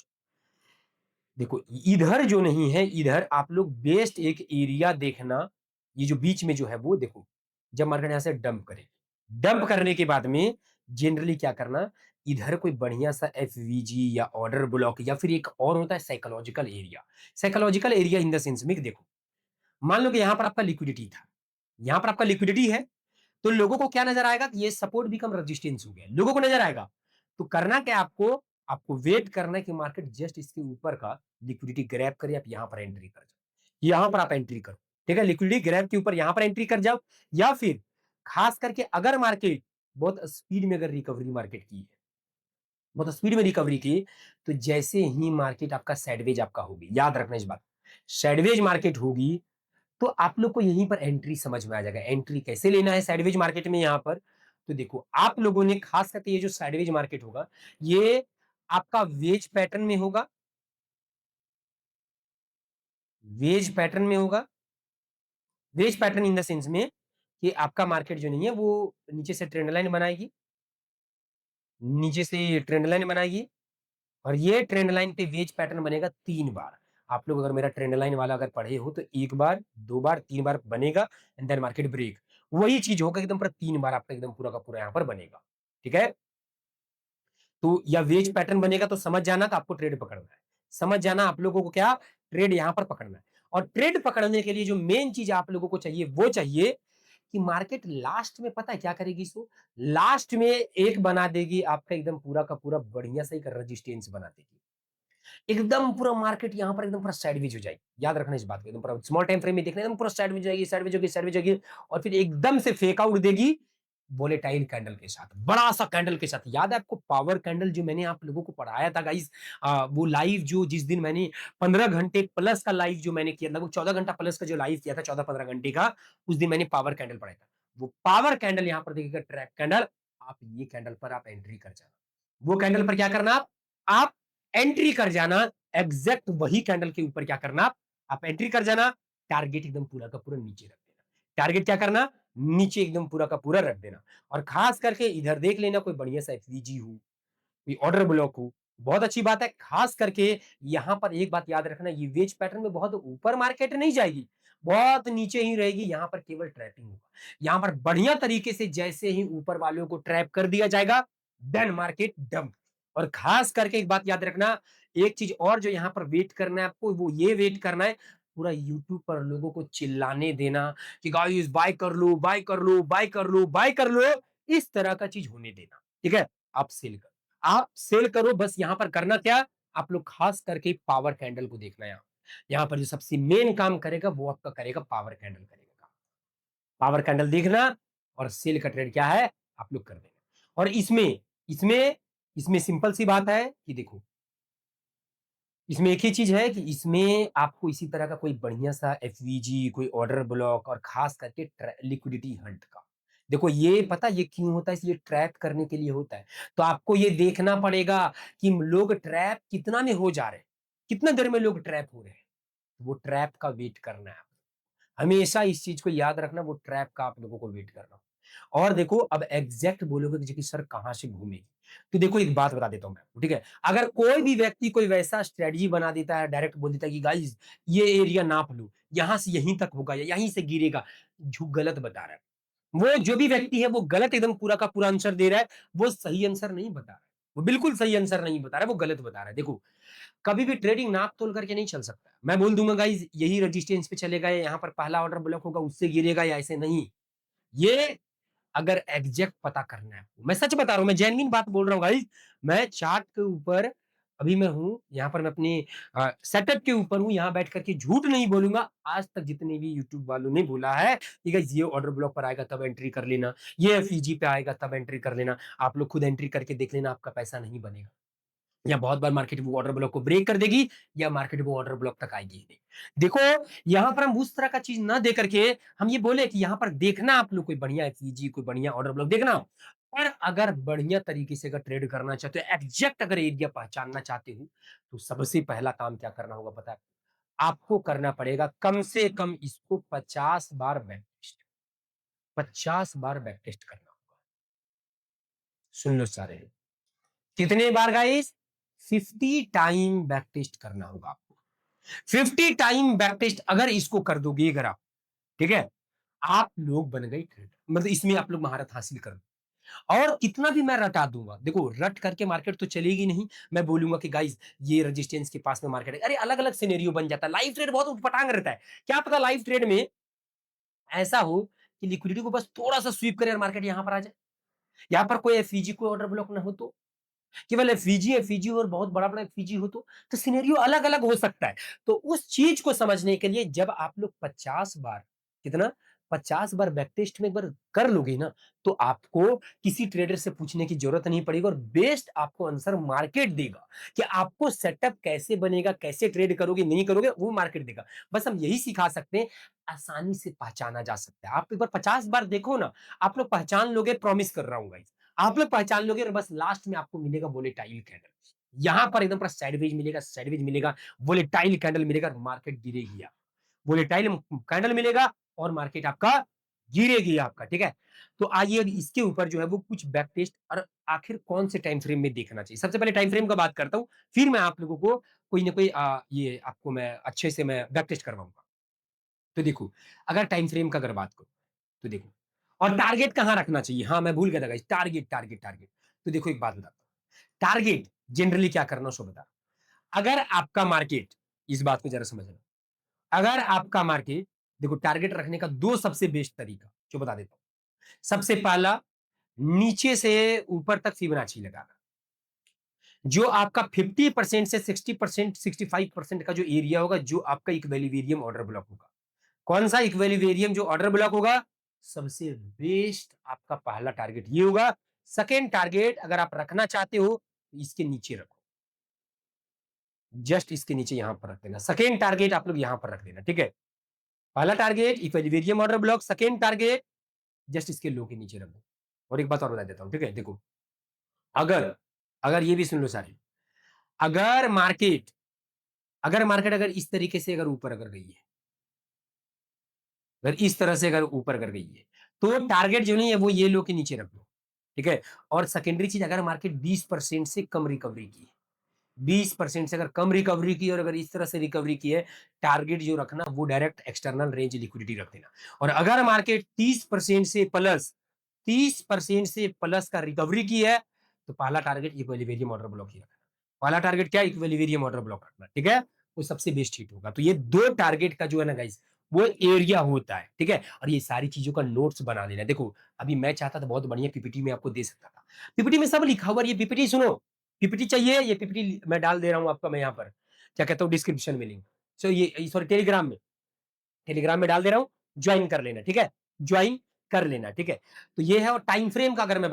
A: देखो, इधर जो नहीं है, इधर आप लोग बेस्ट एक एरिया देखना, ये जो बीच में जो है वो देखो, जब मार्केट यहाँ से डंप करे, डंप करने के बाद में जनरली क्या करना, इधर कोई बढ़िया सा एफवीजी या ऑर्डर ब्लॉक या फिर एक और होता है psychological area. Psychological area in the sense में कि देखो, मान लो कि यहाँ पर आपका लिक्विडिटी था, यहाँ पर आपका लिक्विडिटी है, तो लोगों को क्या नजर आएगा कि ये सपोर्ट बिकम रेजिस्टेंस हो गया, लोगों को नजर आएगा। तो करना क्या आपको, आपको वेट करना है कि मार्केट जस्ट इसके ऊपर का लिक्विडिटी ग्रैब करे, आप यहां पर एंट्री कर जाओ, यहां पर आप एंट्री करो। ठीक है, लिक्विडिटी ग्रैब के ऊपर यहां पर एंट्री कर जाओ, या फिर खास करके अगर मार्केट बहुत स्पीड में अगर रिकवरी मार्केट की है, बहुत स्पीड में रिकवरी की, तो जैसे ही मार्केट आपका साइडवेज आपका होगी, याद रखना इस बात, साइडवेज मार्केट होगी, तो आप लोग को यहीं पर एंट्री समझ में आ जाएगा। एंट्री कैसे लेना है साइडवेज मार्केट में यहाँ पर, तो देखो आप लोगों ने खास करके ये जो साइडवेज मार्केट होगा, ये आपका वेज पैटर्न में होगा, वेज पैटर्न में होगा, wedge pattern in the sense में कि आपका मार्केट जो नहीं है वो नीचे से ट्रेंड लाइन बनाएगी, नीचे से ट्रेंड लाइन बनाएगी, और ये ट्रेंड लाइन पे वेज पैटर्न बनेगा 3 बार। आप लोग अगर मेरा ट्रेंड लाइन वाला अगर पढ़े हो तो 1 बार, 2 बार, 3 बार बनेगा, एंड देन मार्केट ब्रेक। वही चीज़ होगा एकदम पूरा 3 बार आपका एकदम पूरा का पूरा यहाँ पर बनेगा। ठीक है? तो या वेज पैटर्न बनेगा तो समझ जाना कि आपको ट्रेड पकड़ना है। समझ जाना आप लोगों को क्या ट्रेड यहाँ पर पकड़ना है। और ट्रेड पकड़ने के लिए जो मेन चीज़ आप लोगों को चाहिए वो चाहिए कि मार्केट लास्ट में पता है क्या करेगी इसको? लास्ट में एक बना देगी आपका एकदम पूरा का पूरा बढ़िया सा एक रेजिस्टेंस बना देगी। एकदम पूरा मार्केट यहाँ पर एकदम पूरा साइडवेज हो जाएगी। याद रखना इस बात को, एकदम पूरा स्मॉल टाइम फ्रेम में देखना एकदम पूरा साइडवेज हो जाएगी, साइडवेज होगी, साइडवेज होगी, और फिर एकदम से फेक आउट देगी वोलेटाइल कैंडल के साथ, बड़ा सा कैंडल के साथ। याद है आपको पावर कैंडल जो मैंने आप लोगों को पढ़ाया था गाइस, वो लाइव जो जिस दिन मैंने 15 घंटे प्लस का लाइव जो मैंने किया, लगभग 14 घंटा प्लस का जो लाइव किया था, 14-15 घंटे का, उस दिन मैंने पावर कैंडल पढ़ाया था। वो पावर कैंडल यहाँ पर देखिएगा, ट्रैप कैंडल, आप ये कैंडल पर आप एंट्री कर जाना। वो कैंडल पर क्या करना, आप एंट्री कर जाना, एग्जैक्ट वही कैंडल के ऊपर क्या करना, आप एंट्री कर जाना, टारगेट एकदम पूरा का पूरा नीचे रख देना। टारगेट क्या करना, नीचे एकदम पूरा का पूरा रख देना। और खास करके इधर देख लेना कोई बढ़िया सा एफवीजी हो, कोई ऑर्डर ब्लॉक हो, बहुत अच्छी बात है। खास करके यहाँ पर एक बात याद रखना, ये वेज पैटर्न में बहुत ऊपर मार्केट नहीं जाएगी, बहुत नीचे ही रहेगी, यहाँ पर केवल ट्रैपिंग होगा। यहाँ पर बढ़िया तरीके से जैसे ही ऊपर वालों को ट्रैप कर दिया जाएगा, देन मार्केट डंप। और खास करके एक बात याद रखना, एक चीज और जो यहाँ पर वेट करना है आपको, वो ये वेट करना है, पूरा यूट्यूब पर लोगों को चिल्लाने देना कि गाइस बाय कर लो, बाय कर लो, बाय कर लो, बाय कर लो, इस तरह का चीज होने देना। ठीक है, आप सेल करो, आप सेल करो, बस यहां पर करना क्या, आप लोग खास करके पावर कैंडल को देखना। यहाँ पर जो सबसे मेन काम करेगा वो आपका करेगा पावर कैंडल करेगा। पावर कैंडल देखना, और सेल का ट्रेड क्या है आप लोग कर देना। और इसमें इसमें इसमें सिंपल सी बात है कि देखो, इसमें एक ही चीज है कि इसमें आपको इसी तरह का कोई बढ़िया सा एफवीजी, कोई ऑर्डर ब्लॉक, और खास करके लिक्विडिटी हंट का, देखो ये पता ये क्यों होता है, इसलिए ट्रैप करने के लिए होता है। तो आपको ये देखना पड़ेगा कि लोग ट्रैप कितना में हो जा रहे हैं, कितना देर में लोग ट्रैप हो रहे हैं, वो ट्रैप का वेट करना है। हमेशा इस चीज को याद रखना, वो ट्रैप का आप लोगों को वेट करना। और देखो अब एग्जैक्ट बोलोगे कि सर कहां से घूमेगी, तो देखो एक बात बता देता हूं मैं, ठीक है? अगर कोई भी व्यक्ति कोई वैसा स्ट्रेटजी बना देता है, डायरेक्ट बोल देता है कि गाइस ये एरिया नाप लो, यहां से यहीं तक होगा या यहीं से गिरेगा, झूठ गलत बता रहा है। वो जो भी व्यक्ति है वो गलत एकदम पूरा का पूरा आंसर दे रहा है, वो सही आंसर नहीं बता रहा है, वो बिल्कुल सही आंसर नहीं बता रहा है, वो गलत बता रहा है। देखो, कभी भी ट्रेडिंग नाप तोल करके नहीं चल सकता। मैं बोल दूंगा गाइस यही रेजिस्टेंस पे चलेगा, यहाँ पर पहला ऑर्डर ब्लॉक होगा उससे गिरेगा, या ऐसे नहीं। ये अगर एग्जैक्ट पता करना है आपको, मैं सच बता रहा हूं, मैं जेन्युइन बात बोल रहा हूँ गाइस। मैं चार्ट के ऊपर अभी मैं हूं, यहाँ पर मैं अपने सेटअप के ऊपर हूं, यहाँ बैठ करके झूठ नहीं बोलूंगा। आज तक जितने भी यूट्यूब वालों ने बोला है कि गाइस ये ऑर्डर ब्लॉक पर आएगा तब एंट्री कर लेना, ये एफईजी पे आएगा तब एंट्री कर लेना, आप लोग खुद एंट्री करके देख लेना, आपका पैसा नहीं बनेगा। या बहुत बार मार्केट वो ऑर्डर ब्लॉक को ब्रेक कर देगी, या मार्केट वो ऑर्डर ब्लॉक तक आएगी ही नहीं। देखो, यहां पर हम उस तरह का चीज ना दे करके हम ये बोले कि यहां पर देखना आप लोग कोई बढ़िया एफईजी, कोई बढ़िया ऑर्डर ब्लॉक देखना। और अगर बढ़िया तरीके से अगर ट्रेड करना चाहते हो, एग्जैक्ट अगर एरिया पहचानना चाहते हो, तो सबसे पहला काम क्या करना होगा पता है? आपको करना पड़ेगा कम से कम इसको 50 बार बैक टेस्ट, 50 बार बैक टेस्ट करना होगा। सुन लो सारे, कितने बार गाइस? 50 टाइम बैक टेस्ट करना होगा आपको। 50 टाइम बैक टेस्ट अगर इसको कर दोगे अगर आप, ठीक है, आप लोग बन गए ट्रेडर, मतलब इसमें आप लोग महारत हासिल कर लो। और कितना भी मैं रटा दूंगा, देखो रट करके मार्केट तो चलेगी नहीं। मैं बोलूंगा कि गाइस ये रेजिस्टेंस के पास में मार्केट है, अरे अलग अलग सिनेरियो बन जाता है। लाइव ट्रेड बहुत उटपटांग रहता है। क्या पता लाइव ट्रेड में ऐसा हो कि लिक्विडिटी को बस थोड़ा सा स्वीप करे और मार्केट यहां पर आ जाए, यहां पर कोई एफईजी कोई ऑर्डर ब्लॉक ना हो, तो केवल एफईजी एफईजी और बहुत बड़ा बड़ा एफईजी हो तो सिनेरियो अलग अलग हो सकता है। तो उस चीज को समझने के लिए जब आप लोग 50 बार, कितना, 50 बार बैक टेस्ट में एक बार कर लोगे ना, तो आपको किसी ट्रेडर से पूछने की जरूरत नहीं पड़ेगी और बेस्ट आपको आंसर मार्केट देगा कि आपको सेटअप कैसे बनेगा, कैसे ट्रेड करोगे नहीं करोगे वो मार्केट देगा। बस हम यही सिखा सकते हैं, आसानी से पहचाना जा सकता है। आप एक बार 50 बार देखो ना, आप लोग पहचान लोगे, प्रॉमिस कर रहा हूं गाइस, आप लोग पहचान लोगे और बस लास्ट में आपको मिलेगा वोलेटाइल कैंडल। यहां पर एकदम पूरा साइडवेज मिलेगा, साइडवेज मिलेगा, वोलेटाइल कैंडल मिलेगा, मार्केट गिरेगी। आप वोलेटाइल कैंडल मिलेगा और मार्केट आपका गिरेगी आपका, ठीक है। तो आइए अब इसके ऊपर जो है वो कुछ बैक टेस्ट और आखिर कौन से टाइम फ्रेम में देखना चाहिए। सबसे पहले टाइम फ्रेम का बात करता हूं, फिर मैं आप लोगों को कोई ना कोई ये आपको मैं अच्छे से मैं बैक टेस्ट करवाऊंगा। तो देखो, अगर टाइम फ्रेम का अगर बात करूं तो देखो, और टारगेट कहां रखना चाहिए, हाँ मैं भूल गया था गाइस, टारगेट टारगेट टारगेट। तो देखो एक बात बताता हूं, टारगेट जनरली क्या करना सो बता। अगर आपका मार्केट, इस बात को जरा समझना, अगर आपका मार्केट, देखो टारगेट रखने का दो सबसे बेस्ट तरीका जो बता देता हूं। सबसे पहला, नीचे से ऊपर तक फिबोनाची लगाना। जो आपका 50% से 60%, 65% का जो एरिया होगा, जो आपका इक्विलिब्रियम ऑर्डर ब्लॉक होगा। कौन सा इक्विलिब्रियम जो ऑर्डर ब्लॉक होगा, सबसे बेस्ट आपका पहला टारगेट ये होगा। सेकेंड टारगेट अगर आप रखना चाहते हो तो इसके नीचे रखो, जस्ट इसके नीचे यहां पर रख देना। सेकेंड टारगेट आप लोग यहां पर रख देना, ठीक है। पहला target equilibrium order block, second target just इसके लो के नीचे रख दो। और एक बात और बता देता हूं, ठीक है, देखो, अगर अगर ये भी सुन लो सारे, अगर मार्केट अगर इस तरीके से अगर ऊपर अगर गई है, अगर इस तरह से अगर ऊपर कर गई है, तो टारगेट जो नहीं है वो ये लो के नीचे रख लो, ठीक है। और सेकेंडरी चीज, अगर मार्केट 20% से कम रिकवरी की है, 20% से अगर कम रिकवरी की और अगर इस तरह से रिकवरी की है, टारगेट जो रखना वो डायरेक्ट एक्सटर्नल रेंज लिक्विडिटी रख देना। और अगर मार्केट 30% से प्लस का रिकवरी की है, तो पहला टारगेट इक्विलिब्रियम ऑर्डर ब्लॉक ही रखना। पहला टारगेट क्या, इक्विलिब्रियम ऑर्डर ब्लॉक रखना, ठीक है। वो सबसे बेस्ट हिट होगा। तो ये दो टारगेट का जो है ना गाइस, वो एरिया होता है, ठीक है। और ये सारी चीजों का नोट्स बना लेना। देखो अभी मैं चाहता था बहुत बढ़िया पीपीटी में आपको दे सकता था, पीपीटी में सब लिखा हुआ, ये पीपीटी सुनो, पीपीटी चाहिए, ये पीपीटी मैं डाल दे रहा हूं आपका, मैं यहाँ पर क्या कहता हूँ डिस्क्रिप्शन में लिंक, सो ये सॉरी टेलीग्राम में डाल दे रहा हूँ, ज्वाइन कर लेना, ठीक है, ज्वाइन कर लेना, ठीक है। तो ये है। और टाइम फ्रेम का अगर मैं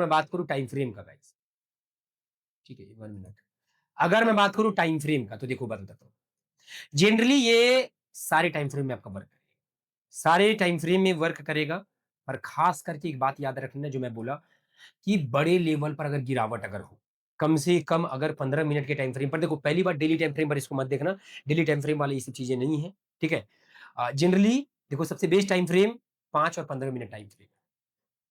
A: बात करूं टाइम फ्रेम का गाइस, ठीक है, 1 मिनट, अगर मैं बात करूं टाइम फ्रेम का, तो देखो बताता हूँ, जनरली ये सारे टाइम फ्रेम में आपका वर्क करेगा, सारे टाइम फ्रेम में वर्क करेगा। पर खास करके एक बात याद रखना जो मैं बोला, कि बड़े लेवल पर अगर गिरावट अगर हो, कम से कम अगर 15 मिनट के टाइम फ्रेम पर, देखो पहली बार डेली टाइम फ्रेम पर इसको मत देखना, डेली टाइम फ्रेम वाली ये सब चीजें नहीं है, ठीक है। जनरली देखो सबसे बेस्ट टाइम फ्रेम 5 और 15 मिनट टाइम फ्रेम,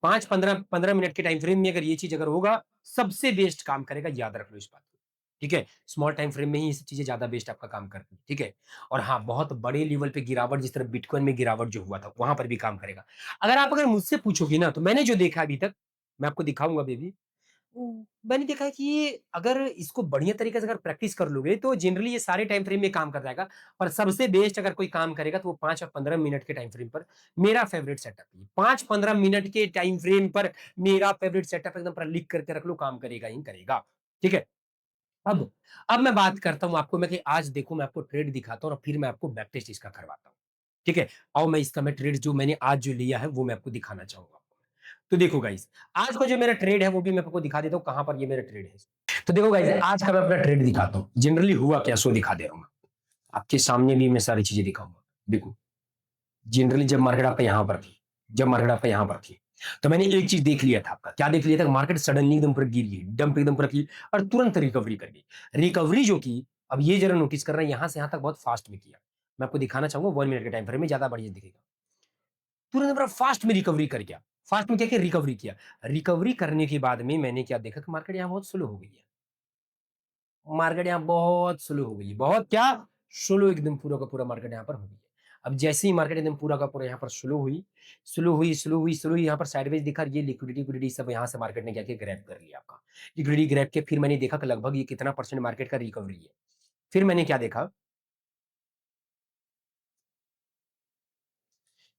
A: 5 15 15 मिनट के टाइम फ्रेम में अगर ये चीज अगर होगा, सबसे बेस्ट काम करेगा, याद रख लो इस बात को, ठीक है। स्मॉल टाइम फ्रेम में ही ये सब चीजें ज्यादा बेस्ट आपका काम करती है, ठीक है। और हाँ, बहुत बड़े लेवल पे गिरावट, जिस तरह बिटकॉइन में गिरावट जो हुआ था, वहां पर भी काम करेगा। अगर मुझसे पूछोगे ना, तो मैंने जो देखा अभी तक, मैं आपको दिखाऊंगा बेबी, मैंने देखा है कि अगर इसको बढ़िया तरीके से अगर प्रैक्टिस कर लोगे, तो जनरली ये सारे टाइम फ्रेम में काम कर जाएगा। पर सबसे बेस्ट अगर कोई काम करेगा, तो वो 5 और 15 मिनट के टाइम फ्रेम पर मेरा फेवरेट सेटअप है। 5 15 मिनट के टाइम फ्रेम पर मेरा फेवरेट सेटअप एकदम पूरा लिख करके रख लो, काम करेगा ही करेगा, ठीक है। अब अब मैं बात करता हूं आपको, मैं कि आज देखो मैं आपको ट्रेड दिखाता हूं और फिर मैं आपको बैक टेस्ट इसका करवाता हूं, ठीक है। और मैं इसका मैं ट्रेड जो मैंने आज जो लिया है वो मैं आपको दिखाना चाहूंगा। तो देखो गाइस, आज का जो मेरा ट्रेड है वो भी मैं आपको दिखा देता हूँ, कहां पर ये मेरा ट्रेड है। तो देखो गाइस, आज का मैं अपना ट्रेड दिखाता हूँ, जनरली हुआ क्या सो दिखा दे रहा हूँ, आपके सामने भी मैं सारी चीजें दिखाऊंगा। देखो जनरली जब मार्केट आपका यहाँ पर थी, तो मैंने एक चीज देख लिया था, आपका क्या देख लिया था, मार्केट सडनली एकदम पर गिरी, डंप एकदम पर की और तुरंत रिकवरी कर गई। रिकवरी जो की, अब ये ज़रा नोटिस करना यहाँ से यहाँ तक बहुत फ़ास्ट में किया। मैं आपको दिखाना चाहूँगा 1 मिनट के टाइम फ्रेम में ज़्यादा बढ़िया दिखेगा। तुरंत बड़ा फ़ास्ट में रिकवरी कर गया। फ़ास्ट में क्या किया रिकवरी किया। रिकवरी करने के बाद में मैंने क्या देखा कि मार्केट यहाँ बहुत स्लो हो गई है। मार्केट यहाँ बहुत स्लो हो गई है। बहुत क्या स्लो एकदम पूरा का पूरा मार्केट यहाँ पर हो गई है। अब जैसे ही मार्केट एकदम पूरा का पूरा यहाँ पर स्लो हुई, यहाँ पर साइडवेज दिखा ये लिक्विडिटी सब यहाँ से मार्केट ने क्या किया ग्रैब कर लिया आपका। लिक्विडिटी ग्रैब किया फिर मैंने देखा कि लगभग ये कितना परसेंट मार्केट का रिकवरी है। फिर मैंने क्या देखा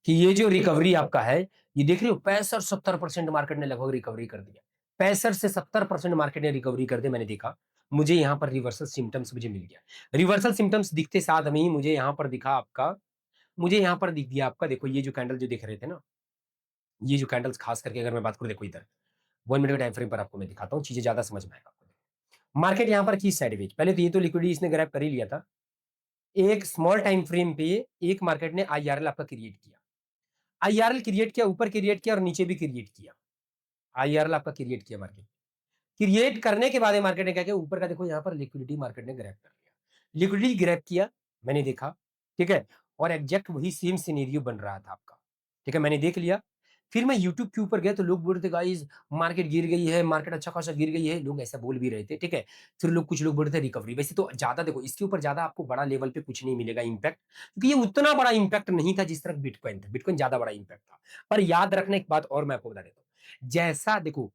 A: कि ये जो रिकवरी आपका है, ये देख रहे हो 65-70% मार्केट ने लगभग रिकवरी कर दिया। 65 से 70% मार्केट ने रिकवरी कर दिया मैंने देखा। मुझे यहाँ पर रिवर्सल सिम्पटम्स मुझे मिल गया। रिवर्सल सिम्पटम्स दिखते साथ में ही मुझे यहाँ पर दिखा आपका मुझे यहाँ पर दिख दिया आपका देखो ये जो कैंडल जो दिख रहे थे ना, ये जो कैंडल्स खास करके अगर मैं बात करूँ देखो इधर 1 मिनट के टाइम फ्रेम पर आपको मैं दिखाता हूँ, चीज़ें ज़्यादा समझ में आएगा आपको। मार्केट यहाँ पर की साइडवेज पहले तो ये तो लिक्विडिटी इसने ग्रैब कर ही लिया था। एक स्मॉल टाइम फ्रेम पे एक मार्केट ने आईआरएल आपका क्रिएट किया। आईआरएल क्रिएट किया, ऊपर क्रिएट किया और नीचे भी क्रिएट किया। आईआरएल आपका क्रिएट किया मार्केट। क्रिएट करने के बाद मार्केट ने क्या किया ऊपर का देखो यहाँ पर लिक्विडिटी मार्केट ने ग्रैब कर लिया। लिक्विडिटी ग्रैब किया, मैंने देखा, ठीक है? और एग्ज़ैक्ट वही सेम सिनेरियो बन रहा था आपका, ठीक है? मैंने देख लिया। फिर मैं यूट्यूब के ऊपर गया तो लोग बोल रहे थे गाइस मार्केट गिर गई है, मार्केट अच्छा खासा गिर गई है, लोग ऐसा बोल भी रहे थे, ठीक है? फिर लोग कुछ लोग बोल रहे थे रिकवरी। वैसे तो ज़्यादा देखो इसके ऊपर ज़्यादा आपको बड़ा लेवल पे कुछ नहीं मिलेगा इम्पैक्ट, क्योंकि ये उतना बड़ा इम्पैक्ट नहीं था जिस तरह बिटकॉइन था। बिटकॉइन ज़्यादा बड़ा इम्पैक्ट था। पर याद रखना एक बात और मैं आपको बता देता हूँ। जैसा देखो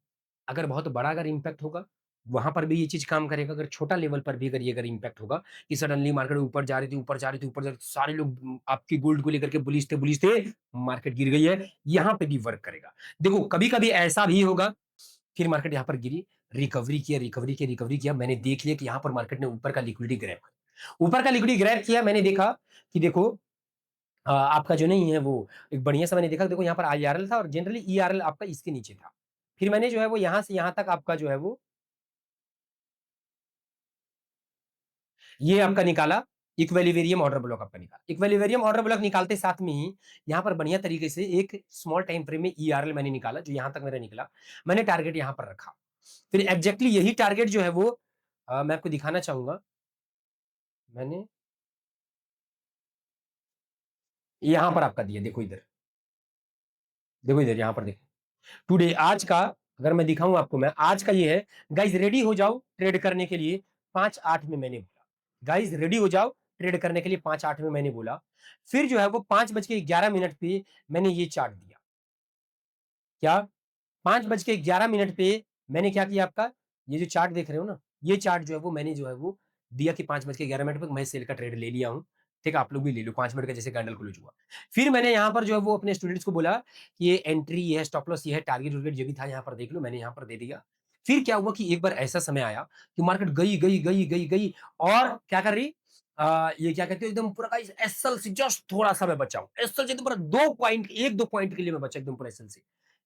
A: अगर बहुत बड़ा अगर इम्पैक्ट होगा, वहाँ पर भी ये चीज़ काम करेगा। अगर छोटा लेवल पर भी अगर ये अगर इम्पैक्ट होगा कि सडनली मार्केट ऊपर जा रही थी, ऊपर जा रही थी, ऊपर जा रही थी, सारे लोग आपकी गोल्ड को लेकर के बुलिश थे, मार्केट गिर गई है, यहाँ पे भी वर्क करेगा। देखो कभी-कभी ऐसा भी होगा, फिर मार्केट यहाँ पर गिरी, रिकवरी किया, मैंने देख लिया कि यहाँ पर मार्केट ने ऊपर का लिक्विडिटी ग्रैब किया। ऊपर का लिक्विडिटी ग्रैब किया, मैंने देखा कि देखो आपका जो नहीं है वो एक बढ़िया सा मैंने देखा देखो यहाँ पर आईआरएल था और जनरली ईआरएल आपका इसके नीचे था। फिर मैंने जो है वो यहाँ से यहाँ तक आपका जो है वो ये आपका निकाला इक्विलिब्रियम ऑर्डर ब्लॉक आपका निकाला। इक्विलिब्रियम ऑर्डर ब्लॉक निकालते साथ में ही यहाँ पर बढ़िया तरीके से एक स्मॉल टाइम फ्रेम में ईआरएल मैंने निकाला जो यहाँ तक मेरा निकला। मैंने टारगेट यहाँ पर रखा। फिर एग्ज़ैक्टली यही टारगेट जो है वो मैं आपको दिखाना चाहूँगा। मैंने यहाँ पर आपका दिया देखो इधर, देखो इधर यहाँ पर देखो। टुडे आज का अगर मैं दिखाऊँ आपको मैं आज का ये है गाइस रेडी हो जाओ ट्रेड करने के लिए 5-8 में मैंने बोला। गाइस रेडी हो जाओ ट्रेड करने के लिए 5-8 में मैंने बोला। फिर जो है वो 5 बज के 11 मिनट पे मैंने ये चार्ट दिया। क्या 5 बज के 11 मिनट पे मैंने क्या किया आपका ये जो चार्ट देख रहे हो ना, ये चार्ट जो है वो मैंने जो है वो दिया कि 5 बज के 11 मिनट पे मैं सेल का ट्रेड ले लिया हूँ। ठीक है, आप लोग भी ले लो 5 मिनट का जैसे कैंडल क्लोज़ हुआ। फिर मैंने यहाँ पर जो है वो अपने स्टूडेंट्स को बोला कि ये एंट्री ये है, स्टॉप लॉस ये है, टारगेट-वारगेट जो भी था यहाँ पर देख लो, मैंने यहाँ पर दे दिया। फिर क्या हुआ कि एक बार ऐसा समय आया कि मार्केट गई और क्या कर रही ये क्या कहते हैं एकदम पूरा गाइस एसएल से जस्ट थोड़ा-सा मैं बचा हूँ। एसएल से एकदम पूरा 2 पॉइंट 1-2 पॉइंट के लिए मैं बचा एकदम पूरा एसएल से।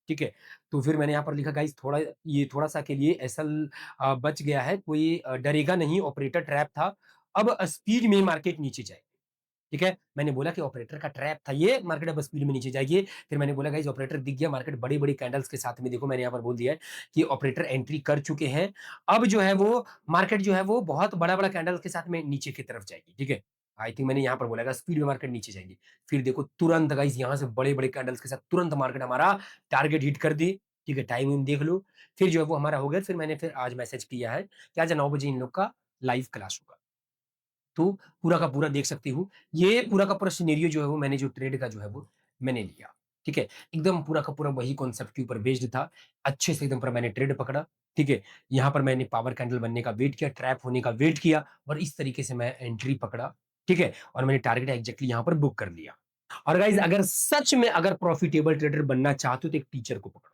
A: ठीक है? तो फिर मैंने यहाँ पर लिखा गाइस थोड़ा ये थोड़ा-सा के लिए एसएल बच गया है, कोई डरेगा नहीं, ऑपरेटर ट्रैप था। अब स्पीड में मार्केट नीचे जाएगी। ठीक है? मैंने बोला कि ऑपरेटर का ट्रैप था ये, मार्केट अब स्पीड में नीचे जाएगी। फिर मैंने बोला गाइस ऑपरेटर दिख गया, मार्केट बड़ी-बड़ी कैंडल्स के साथ में देखो मैंने यहाँ पर बोल दिया है कि ऑपरेटर एंट्री कर चुके हैं। अब जो है वो मार्केट जो है वो बहुत बड़ा-बड़ा कैंडल्स के साथ में नीचे की तरफ जाएगी। ठीक है? आई थिंक मैंने यहाँ पर बोला था स्पीड में मार्केट नीचे जाएगी। फिर देखो तुरंत गाइस यहाँ से बड़े-बड़े कैंडल्स के साथ तुरंत मार्केट हमारा टारगेट हिट कर दी। ठीक है? टाइम-वाइम देख लो। फिर जो है वो हमारा हो गया। फिर मैंने फिर आज मैसेज किया है कि आज 9 बजे इन लोग का लाइव क्लास होगा। तो पूरा का पूरा देख सकती हूँ। ये पूरा का पूरा सिनेरियो जो है वो मैंने जो ट्रेड का जो है वो मैंने लिया। ठीक है? एकदम पूरा का पूरा वही कॉन्सेप्ट के ऊपर बेस्ड था। अच्छे से एकदम पूरा मैंने ट्रेड पकड़ा। ठीक है? यहाँ पर मैंने पावर कैंडल बनने का वेट किया, ट्रैप होने का वेट किया और इस तरीके से मैं एंट्री पकड़ा। ठीक है? और मैंने टारगेट एग्ज़ैक्टली यहाँ पर बुक कर लिया। और गाइज़ अगर सच में अगर प्रॉफिटेबल ट्रेडर बनना चाहते हो तो एक टीचर को पकड़ो।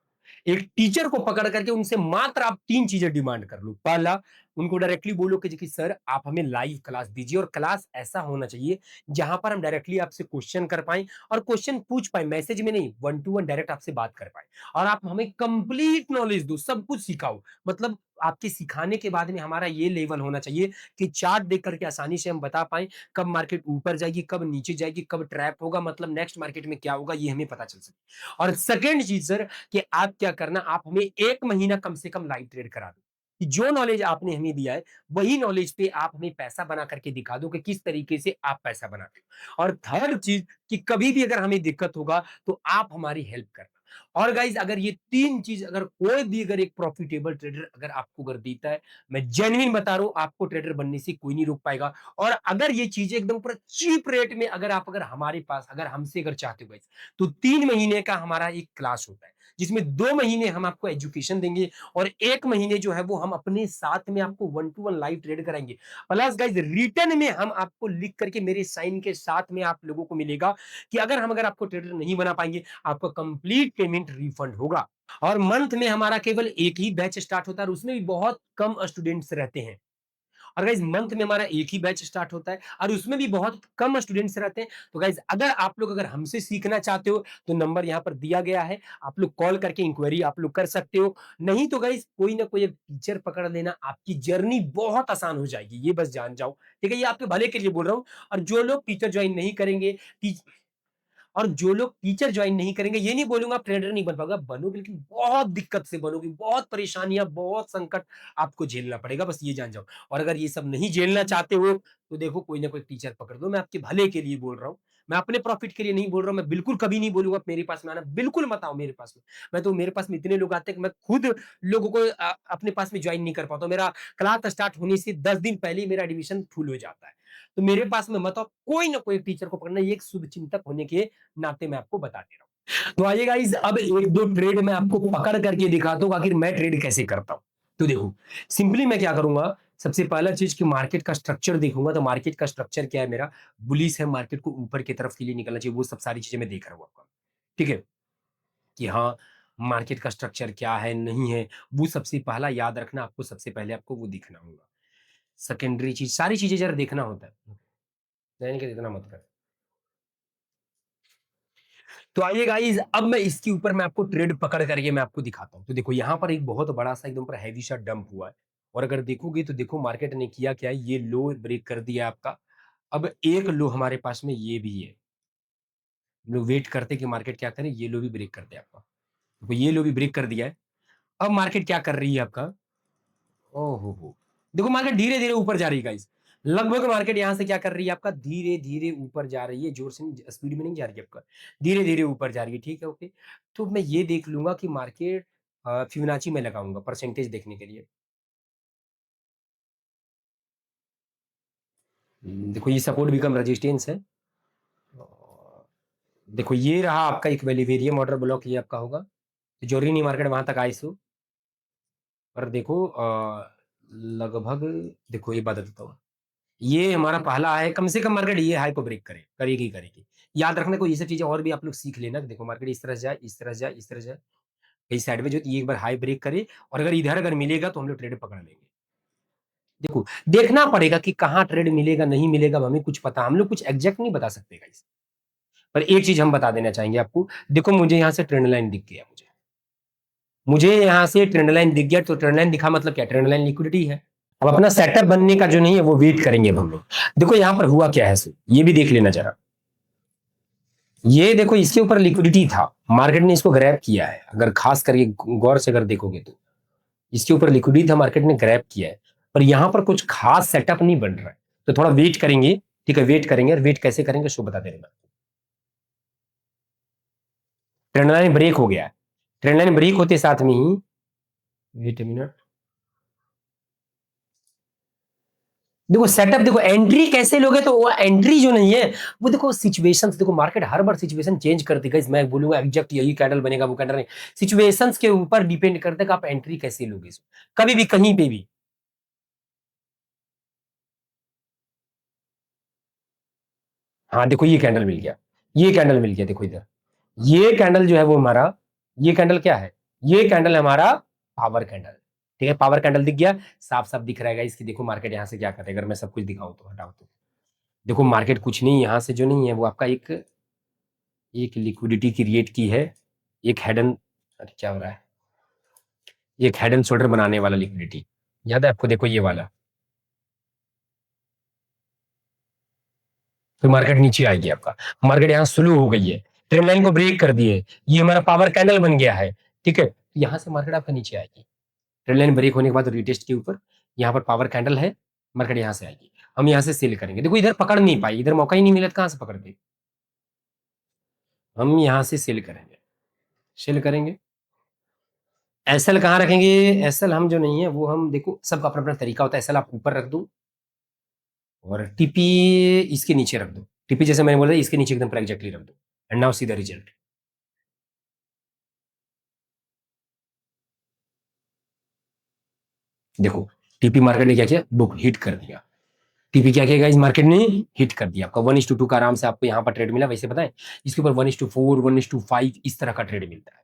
A: एक टीचर को पकड़ करके उनसे मात्र आप 3 चीज़ें डिमांड कर लो। पहला, उनको डायरेक्टली बोलो कि देखिए सर आप हमें लाइव क्लास दीजिए और क्लास ऐसा होना चाहिए जहाँ पर हम डायरेक्टली आपसे क्वेश्चन कर पाएँ और क्वेश्चन पूछ पाएँ, मैसेज में नहीं, वन टू वन डायरेक्ट आपसे बात कर पाएँ। और आप हमें कंप्लीट नॉलेज दो, सब कुछ सिखाओ। मतलब आपके सिखाने के बाद में हमारा ये लेवल होना चाहिए कि चार्ट देख कर के आसानी से हम बता पाएँ कब मार्केट ऊपर जाएगी, कब नीचे जाएगी, कब ट्रैप होगा, मतलब नेक्स्ट मार्केट में क्या होगा ये हमें पता चल सके। और सेकंड चीज़ सर कि आप क्या करना, आप हमें 1 महीना कम से कम लाइव ट्रेड करा दो। कि जो नॉलेज आपने हमें दिया है, वही नॉलेज पे आप हमें पैसा बना करके दिखा दो कि किस तरीके से आप पैसा बनाते हो। और थर्ड चीज़ कि कभी भी अगर हमें दिक्कत होगा, तो आप हमारी हेल्प करना। और गाइज़ अगर ये 3 चीज़ अगर कोई भी अगर एक प्रॉफिटेबल ट्रेडर अगर आपको अगर देता है, मैं जेन्युइन बता रहा हूँ, आपको ट्रेडर बनने से कोई नहीं रोक पाएगा। और अगर ये चीज़ें एकदम पूरा चीप रेट में अगर आप अगर हमारे पास अगर हमसे अगर चाहते हो गाइज़, तो 3 महीने का हमारा एक क्लास होता है, जिसमें 2 महीने हम आपको एजुकेशन देंगे और 1 महीने जो है वो हम अपने साथ में आपको 1 टू 1 लाइव ट्रेड कराएँगे। प्लस गाइज़ रिटर्न में हम आपको लिख करके मेरे साइन के साथ में आप लोगों को मिलेगा कि अगर आपको ट्रेडर नहीं बना पाएँगे, आपका कंप्लीट पेमेंट रिफंड होगा। और मंथ में हमारा केवल 1 ही बैच स्टार्ट होता है और उसमें भी बहुत कम स्टूडेंट्स रहते हैं। और गाइस मंथ में हमारा एक ही बैच स्टार्ट होता है और उसमें भी बहुत कम स्टूडेंट्स रहते हैं। तो गाइस अगर आप लोग अगर हमसे सीखना चाहते हो, तो नंबर यहाँ पर दिया गया है। आप लोग कॉल करके इंक्वायरी आप लोग कर सकते हो। नहीं तो गाइस कोई ना कोई एक टीचर पकड़ लेना, आपकी जर्नी बहुत आसान हो जाएगी। ये बस जान जाओ, ठीक है? ये आपके भले के लिए बोल रहा हूँ। और जो लोग टीचर जॉइन नहीं करेंगे, टी और जो लोग टीचर जॉइन नहीं करेंगे, ये नहीं बोलूँगा आप ट्रेडर नहीं बन पाओगे, आप बनोगे लेकिन बहुत दिक्कत से बनोगे, बहुत परेशानियाँ, बहुत संकट आपको झेलना पड़ेगा, बस ये जान जाओ। और अगर ये सब नहीं झेलना चाहते हो, तो देखो कोई ना कोई टीचर पकड़ लो, मैं आपके भले के लिए बोल रहा हूँ। मैं अपने प्रॉफिट के लिए नहीं बोल रहा हूँ, मैं बिल्कुल कभी नहीं बोलूँगा मेरे पास में आना, बिल्कुल मत आओ मेरे पास में। मैं तो मेरे पास में इतने लोग आते हैं कि मैं खुद लोगों को अपने पास में जॉइन नहीं कर पाता हूँ। मेरा क्लास स्टार्ट होने से 10 दिन पहले ही मेरा एडमिशन फुल हो जाता है। तो मेरे पास में मत आओ, कोई ना कोई टीचर को पकड़ना, ये एक शुभचिंतक होने के नाते मैं आपको बता दे रहा हूँ। तो आइए गाइस अब 1-2 ट्रेड मैं आपको पकड़ करके दिखाता हूँ आखिर मैं ट्रेड कैसे करता हूँ। तो देखो, सिंपली मैं क्या करूँगा, सबसे पहला चीज़ कि मार्केट का स्ट्रक्चर देखूँगा, तो मार्केट का स्ट्रक्चर क्या है मेरा, बुलिश है, मार्केट को ऊपर की तरफ के लिए निकलना चाहिए, वो सब सारी चीज़ें मैं देख रहा हूँ आपका। ठीक है? कि हाँ, मार्केट का स्ट्रक्चर क्या है, नहीं है, वो सबसे पहला याद रखना आपको, सबसे पहले आपको वो देखना होगा। सेकेंडरी चीज़, सारी चीज़ें ज़रा देखना होता है। यानी कि इतना मत कर। तो आइए गाइस अब मैं इसके ऊपर मैं आपको ट्रेड पकड़ करके मैं आपको दिखाता हूँ। तो देखो यहाँ पर एक बहुत बड़ा-सा एकदम पूरा हेवी सा डंप हुआ है और अगर देखोगे तो देखो मार्केट ने किया क्या है, ये लो ब्रेक कर दिया आपका। अब एक लो हमारे पास में ये भी है। हम लोग वेट करते हैं कि मार्केट क्या करे, ये लो भी ब्रेक कर दे आपका। देखो ये लो भी ब्रेक कर दिया है। अब मार्केट क्या कर रही है आपका, ओह हो! देखो मार्केट धीरे-धीरे ऊपर जा रही है गाइस। लगभग मार्केट यहाँ से क्या कर रही है आपका धीरे-धीरे ऊपर जा रही है, ज़ोर से नहीं स्पीड में नहीं जा रही है आपका। धीरे-धीरे ऊपर जा रही है, ठीक है, ओके। तो मैं ये देख लूँगा कि मार्केट फिबोनाची में लगाऊँगा परसेंटेज देखने के लिए। देखो ये सपोर्ट बिकम रेजिस्टेंस है। और देखो ये रहा आपका इक्विलिब्रियम ऑर्डर ब्लॉक ये आपका होगा। ज़रूरी नहीं मार्केट वहाँ तक आए सो। पर देखो लगभग देखो एक बात बताता हूँ। ये हमारा पहला है, कम से कम मार्केट ये हाई को ब्रेक करेगी ही करेगी। याद रखना कोई ये सब चीज़ें और भी आप लोग सीख लेना कि देखो मार्केट इस तरह से जाए, इस तरह से जाए, इस तरह से जाए। कहीं साइडवेज हो तो ये एक बार हाई ब्रेक करे और अगर इधर अगर मिलेगा तो हम लोग ट्रेड पकड़ लेंगे। देखो, देखना पड़ेगा कि कहाँ ट्रेड मिलेगा, नहीं मिलेगा, अब हमें कुछ पता हम लोग कुछ एग्ज़ैक्ट नहीं बता सकते गाइस। पर एक चीज़ हम बता देना चाहेंगे आपको, देखो मुझे यहाँ से ट्रेंड लाइन दिख गया मुझे। मुझे यहाँ से ट्रेंड लाइन दिख गया तो ट्रेंड लाइन दिखा मतलब क्या? ट्रेंड लाइन लिक्विडिटी है। अब अपना सेटअप बनने का जो नहीं है वो वेट करेंगे अब हम लोग। देखो यहाँ पर हुआ क्या है सो, ये भी देख लेना ज़रा। ये देखो इसके ऊपर लिक्विडिटी था, मार्केट ने इसको ग्रैब किया है। अगर खास करके गौर से अगर देखोगे तो इसके ऊपर लिक्विडिटी था, मार्केट ने ग्रैब किया है। पर यहाँ पर कुछ खास सेटअप नहीं बन रहा है, तो थोड़ा वेट करेंगे। ठीक है, वेट करेंगे और वेट कैसे करेंगे सो बता दे रहे मैं। ट्रेंड लाइन ब्रेक हो गया है, ट्रेंड लाइन ब्रेक होते साथ में ही वेट अ मिनट। देखो सेटअप देखो एंट्री कैसे लोगे, तो वो एंट्री जो नहीं है वो देखो सिचुएशंस, देखो मार्केट हर बार सिचुएशन चेंज करती है, मैं बोलूंगा एग्जैक्ट यही कैंडल बनेगा वो कैंडल नहीं। सिचुएशंस के ऊपर डिपेंड करता है कि आप एंट्री कैसे लोगे, कभी भी कहीं पे भी। हाँ देखो ये कैंडल मिल गया, ये कैंडल मिल गया, देखो इधर ये कैंडल जो है वो हमारा, ये कैंडल क्या है, ये कैंडल है हमारा पावर कैंडल। ठीक है, पावर कैंडल दिख गया, साफ साफ दिख रहा है इसकी। देखो मार्केट यहाँ से क्या करता है, अगर मैं सब कुछ दिखाऊं तो हटाओ तो देखो मार्केट कुछ नहीं, यहाँ से जो नहीं है वो आपका एक एक लिक्विडिटी क्रिएट की है, एक हेड एंड, अरे क्या हो रहा है, एक हेड एंड शोल्डर बनाने वाला लिक्विडिटी, याद है आपको, देखो ये वाला। तो मार्केट नीचे आएगी आपका, मार्केट यहाँ स्लो हो गई है, ट्रेंड लाइन को ब्रेक कर दिए, ये हमारा पावर कैंडल बन गया है। ठीक है, यहाँ से मार्केट आपका नीचे आएगी, ट्रेंड लाइन ब्रेक होने के बाद रीटेस्ट के ऊपर यहाँ पर पावर कैंडल है, मार्केट यहाँ से आएगी, हम यहाँ से सेल करेंगे। देखो इधर पकड़ नहीं पाई, इधर मौका ही नहीं मिला तो कहाँ से पकड़ते, हम यहाँ से सेल करेंगे, सेल करेंगे। एसएल कहाँ रखेंगे, एसएल हम जो नहीं है वो हम, देखो सबका अपना अपना तरीका होता है। एसएल आप ऊपर रख दो और टीपी इसके नीचे रख दो। टीपी जैसे मैंने बोला इसके नीचे एकदम एग्जैक्टली रख दो, and now see the result. देखो टीपी मार्केट ने क्या किया, बुक हिट कर दिया। टीपी क्या किया इस मार्केट ने, हिट कर दिया। आपका 1:2 का आराम से आपको यहाँ पर ट्रेड मिला। वैसे बताएं इसके ऊपर 1:4 1:5 इस तरह का ट्रेड मिलता है।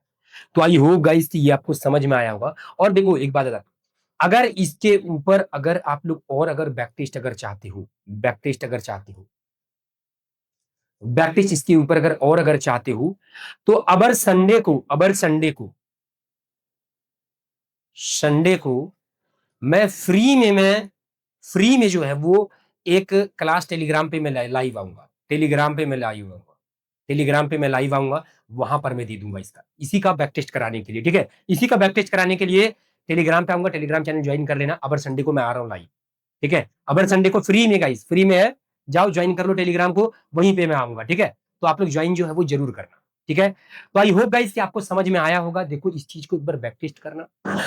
A: तो आई होप गाइस ये आपको समझ में आया होगा। और देखो एक बात बता, अगर इसके ऊपर अगर आप लोग और अगर बैक टेस्ट अगर चाहते हो, बैक टेस्ट अगर चाहते हो, बैक टेस्ट इसके ऊपर अगर और अगर चाहते हो, तो अबर संडे को, अबर संडे को मैं फ्री में जो है वो एक क्लास टेलीग्राम पे मैं लाइव आऊंगा, टेलीग्राम पे मैं लाइव आऊंगा, टेलीग्राम पे मैं लाइव आऊंगा, वहां पर मैं दे दूंगा इसका, इसी का बैक टेस्ट कराने के लिए। ठीक है, इसी का बैक टेस्ट कराने के लिए टेलीग्राम पे आऊंगा। टेलीग्राम चैनल ज्वाइन कर लेना। अबर संडे को मैं आ रहा हूँ लाइव। ठीक है, अबर संडे को फ्री में गाइस, फ्री में है, जाओ ज्वाइन कर लो टेलीग्राम को, वहीं पे मैं आऊंगा। ठीक है, तो आप लोग ज्वाइन जो है वो जरूर करना। ठीक है, तो आई होप गाइस कि आपको समझ में आया होगा। देखो इस चीज को एक बार बैक टेस्ट करना।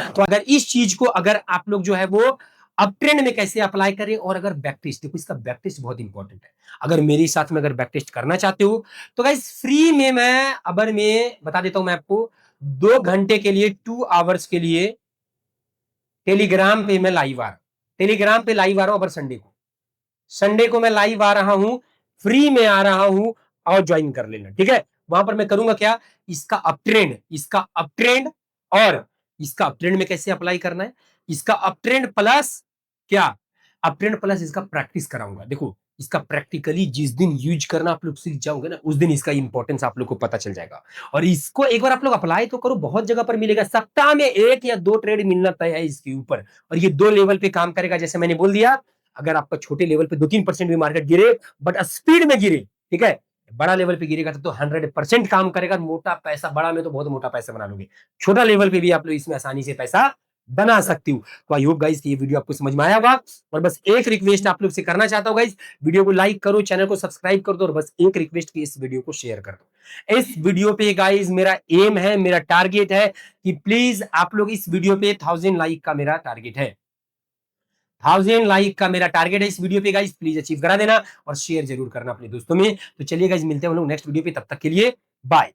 A: तो अगर इस चीज को अगर आप लोग जो है वो अब ट्रेंड में कैसे अप्लाई करें, और अगर बैक टेस्ट, देखो इसका बैक टेस्ट बहुत इंपॉर्टेंट है। अगर मेरे साथ में अगर बैक टेस्ट करना चाहते हो तो गाइस फ्री में मैं अबर में बता देता हूं मैं आपको, 2 घंटे के लिए, 2 आवर्स के लिए टेलीग्राम पे मैं लाइव आ रहा हूं। टेलीग्राम पे लाइव आ रहा हूं अबर संडे को, संडे को मैं लाइव आ रहा हूं, फ्री में आ रहा हूं, और ज्वाइन कर लेना। ठीक है, वहां पर मैं करूंगा क्या, इसका अपट्रेंड, इसका अपट्रेंड, और इसका अपट्रेंड में कैसे अप्लाई करना है, इसका अपट्रेंड प्लस क्या, अपट्रेंड प्लस इसका प्रैक्टिस कराऊंगा। देखो इसका प्रैक्टिकली जिस दिन यूज करना आप लोग सीख जाओगे ना, उस दिन इसका इंपॉर्टेंस आप लोग को पता चल जाएगा। और इसको एक बार आप लोग अप्लाई तो करो, बहुत जगह पर मिलेगा। सप्ताह में 1 या 2 ट्रेड मिलना तय है इसके ऊपर, और ये 2 लेवल पे काम करेगा। जैसे मैंने बोल दिया, अगर आपका छोटे लेवल पे 2-3% भी मार्केट गिरे, बट स्पीड में गिरे, ठीक है, बड़ा लेवल पे गिरेगा तो 100% काम करेगा। मोटा पैसा, बड़ा में तो बहुत मोटा पैसा बना लोगे, छोटा लेवल पे भी आप लोग इसमें आसानी से पैसा बना सकती हूँ। तो आई होप गाइस कि ये वीडियो आपको समझ में आया होगा। और बस एक रिक्वेस्ट आप लोग से करना चाहता हूँ गाइस, वीडियो को लाइक करो, चैनल को सब्सक्राइब कर दो, और बस एक रिक्वेस्ट की इस वीडियो को शेयर कर दो। इस वीडियो पे गाइस मेरा एम है, मेरा टारगेट है कि प्लीज आप लोग इस वीडियो पे 1000 लाइक का मेरा टारगेट है, 1000 लाइक का मेरा टारगेट है इस वीडियो पे गाइस। प्लीज अचीव करा देना और शेयर जरूर करना अपने दोस्तों में। तो चलिए गाइस मिलते हैं हम लोग नेक्स्ट वीडियो पे, तब तक के लिए बाय।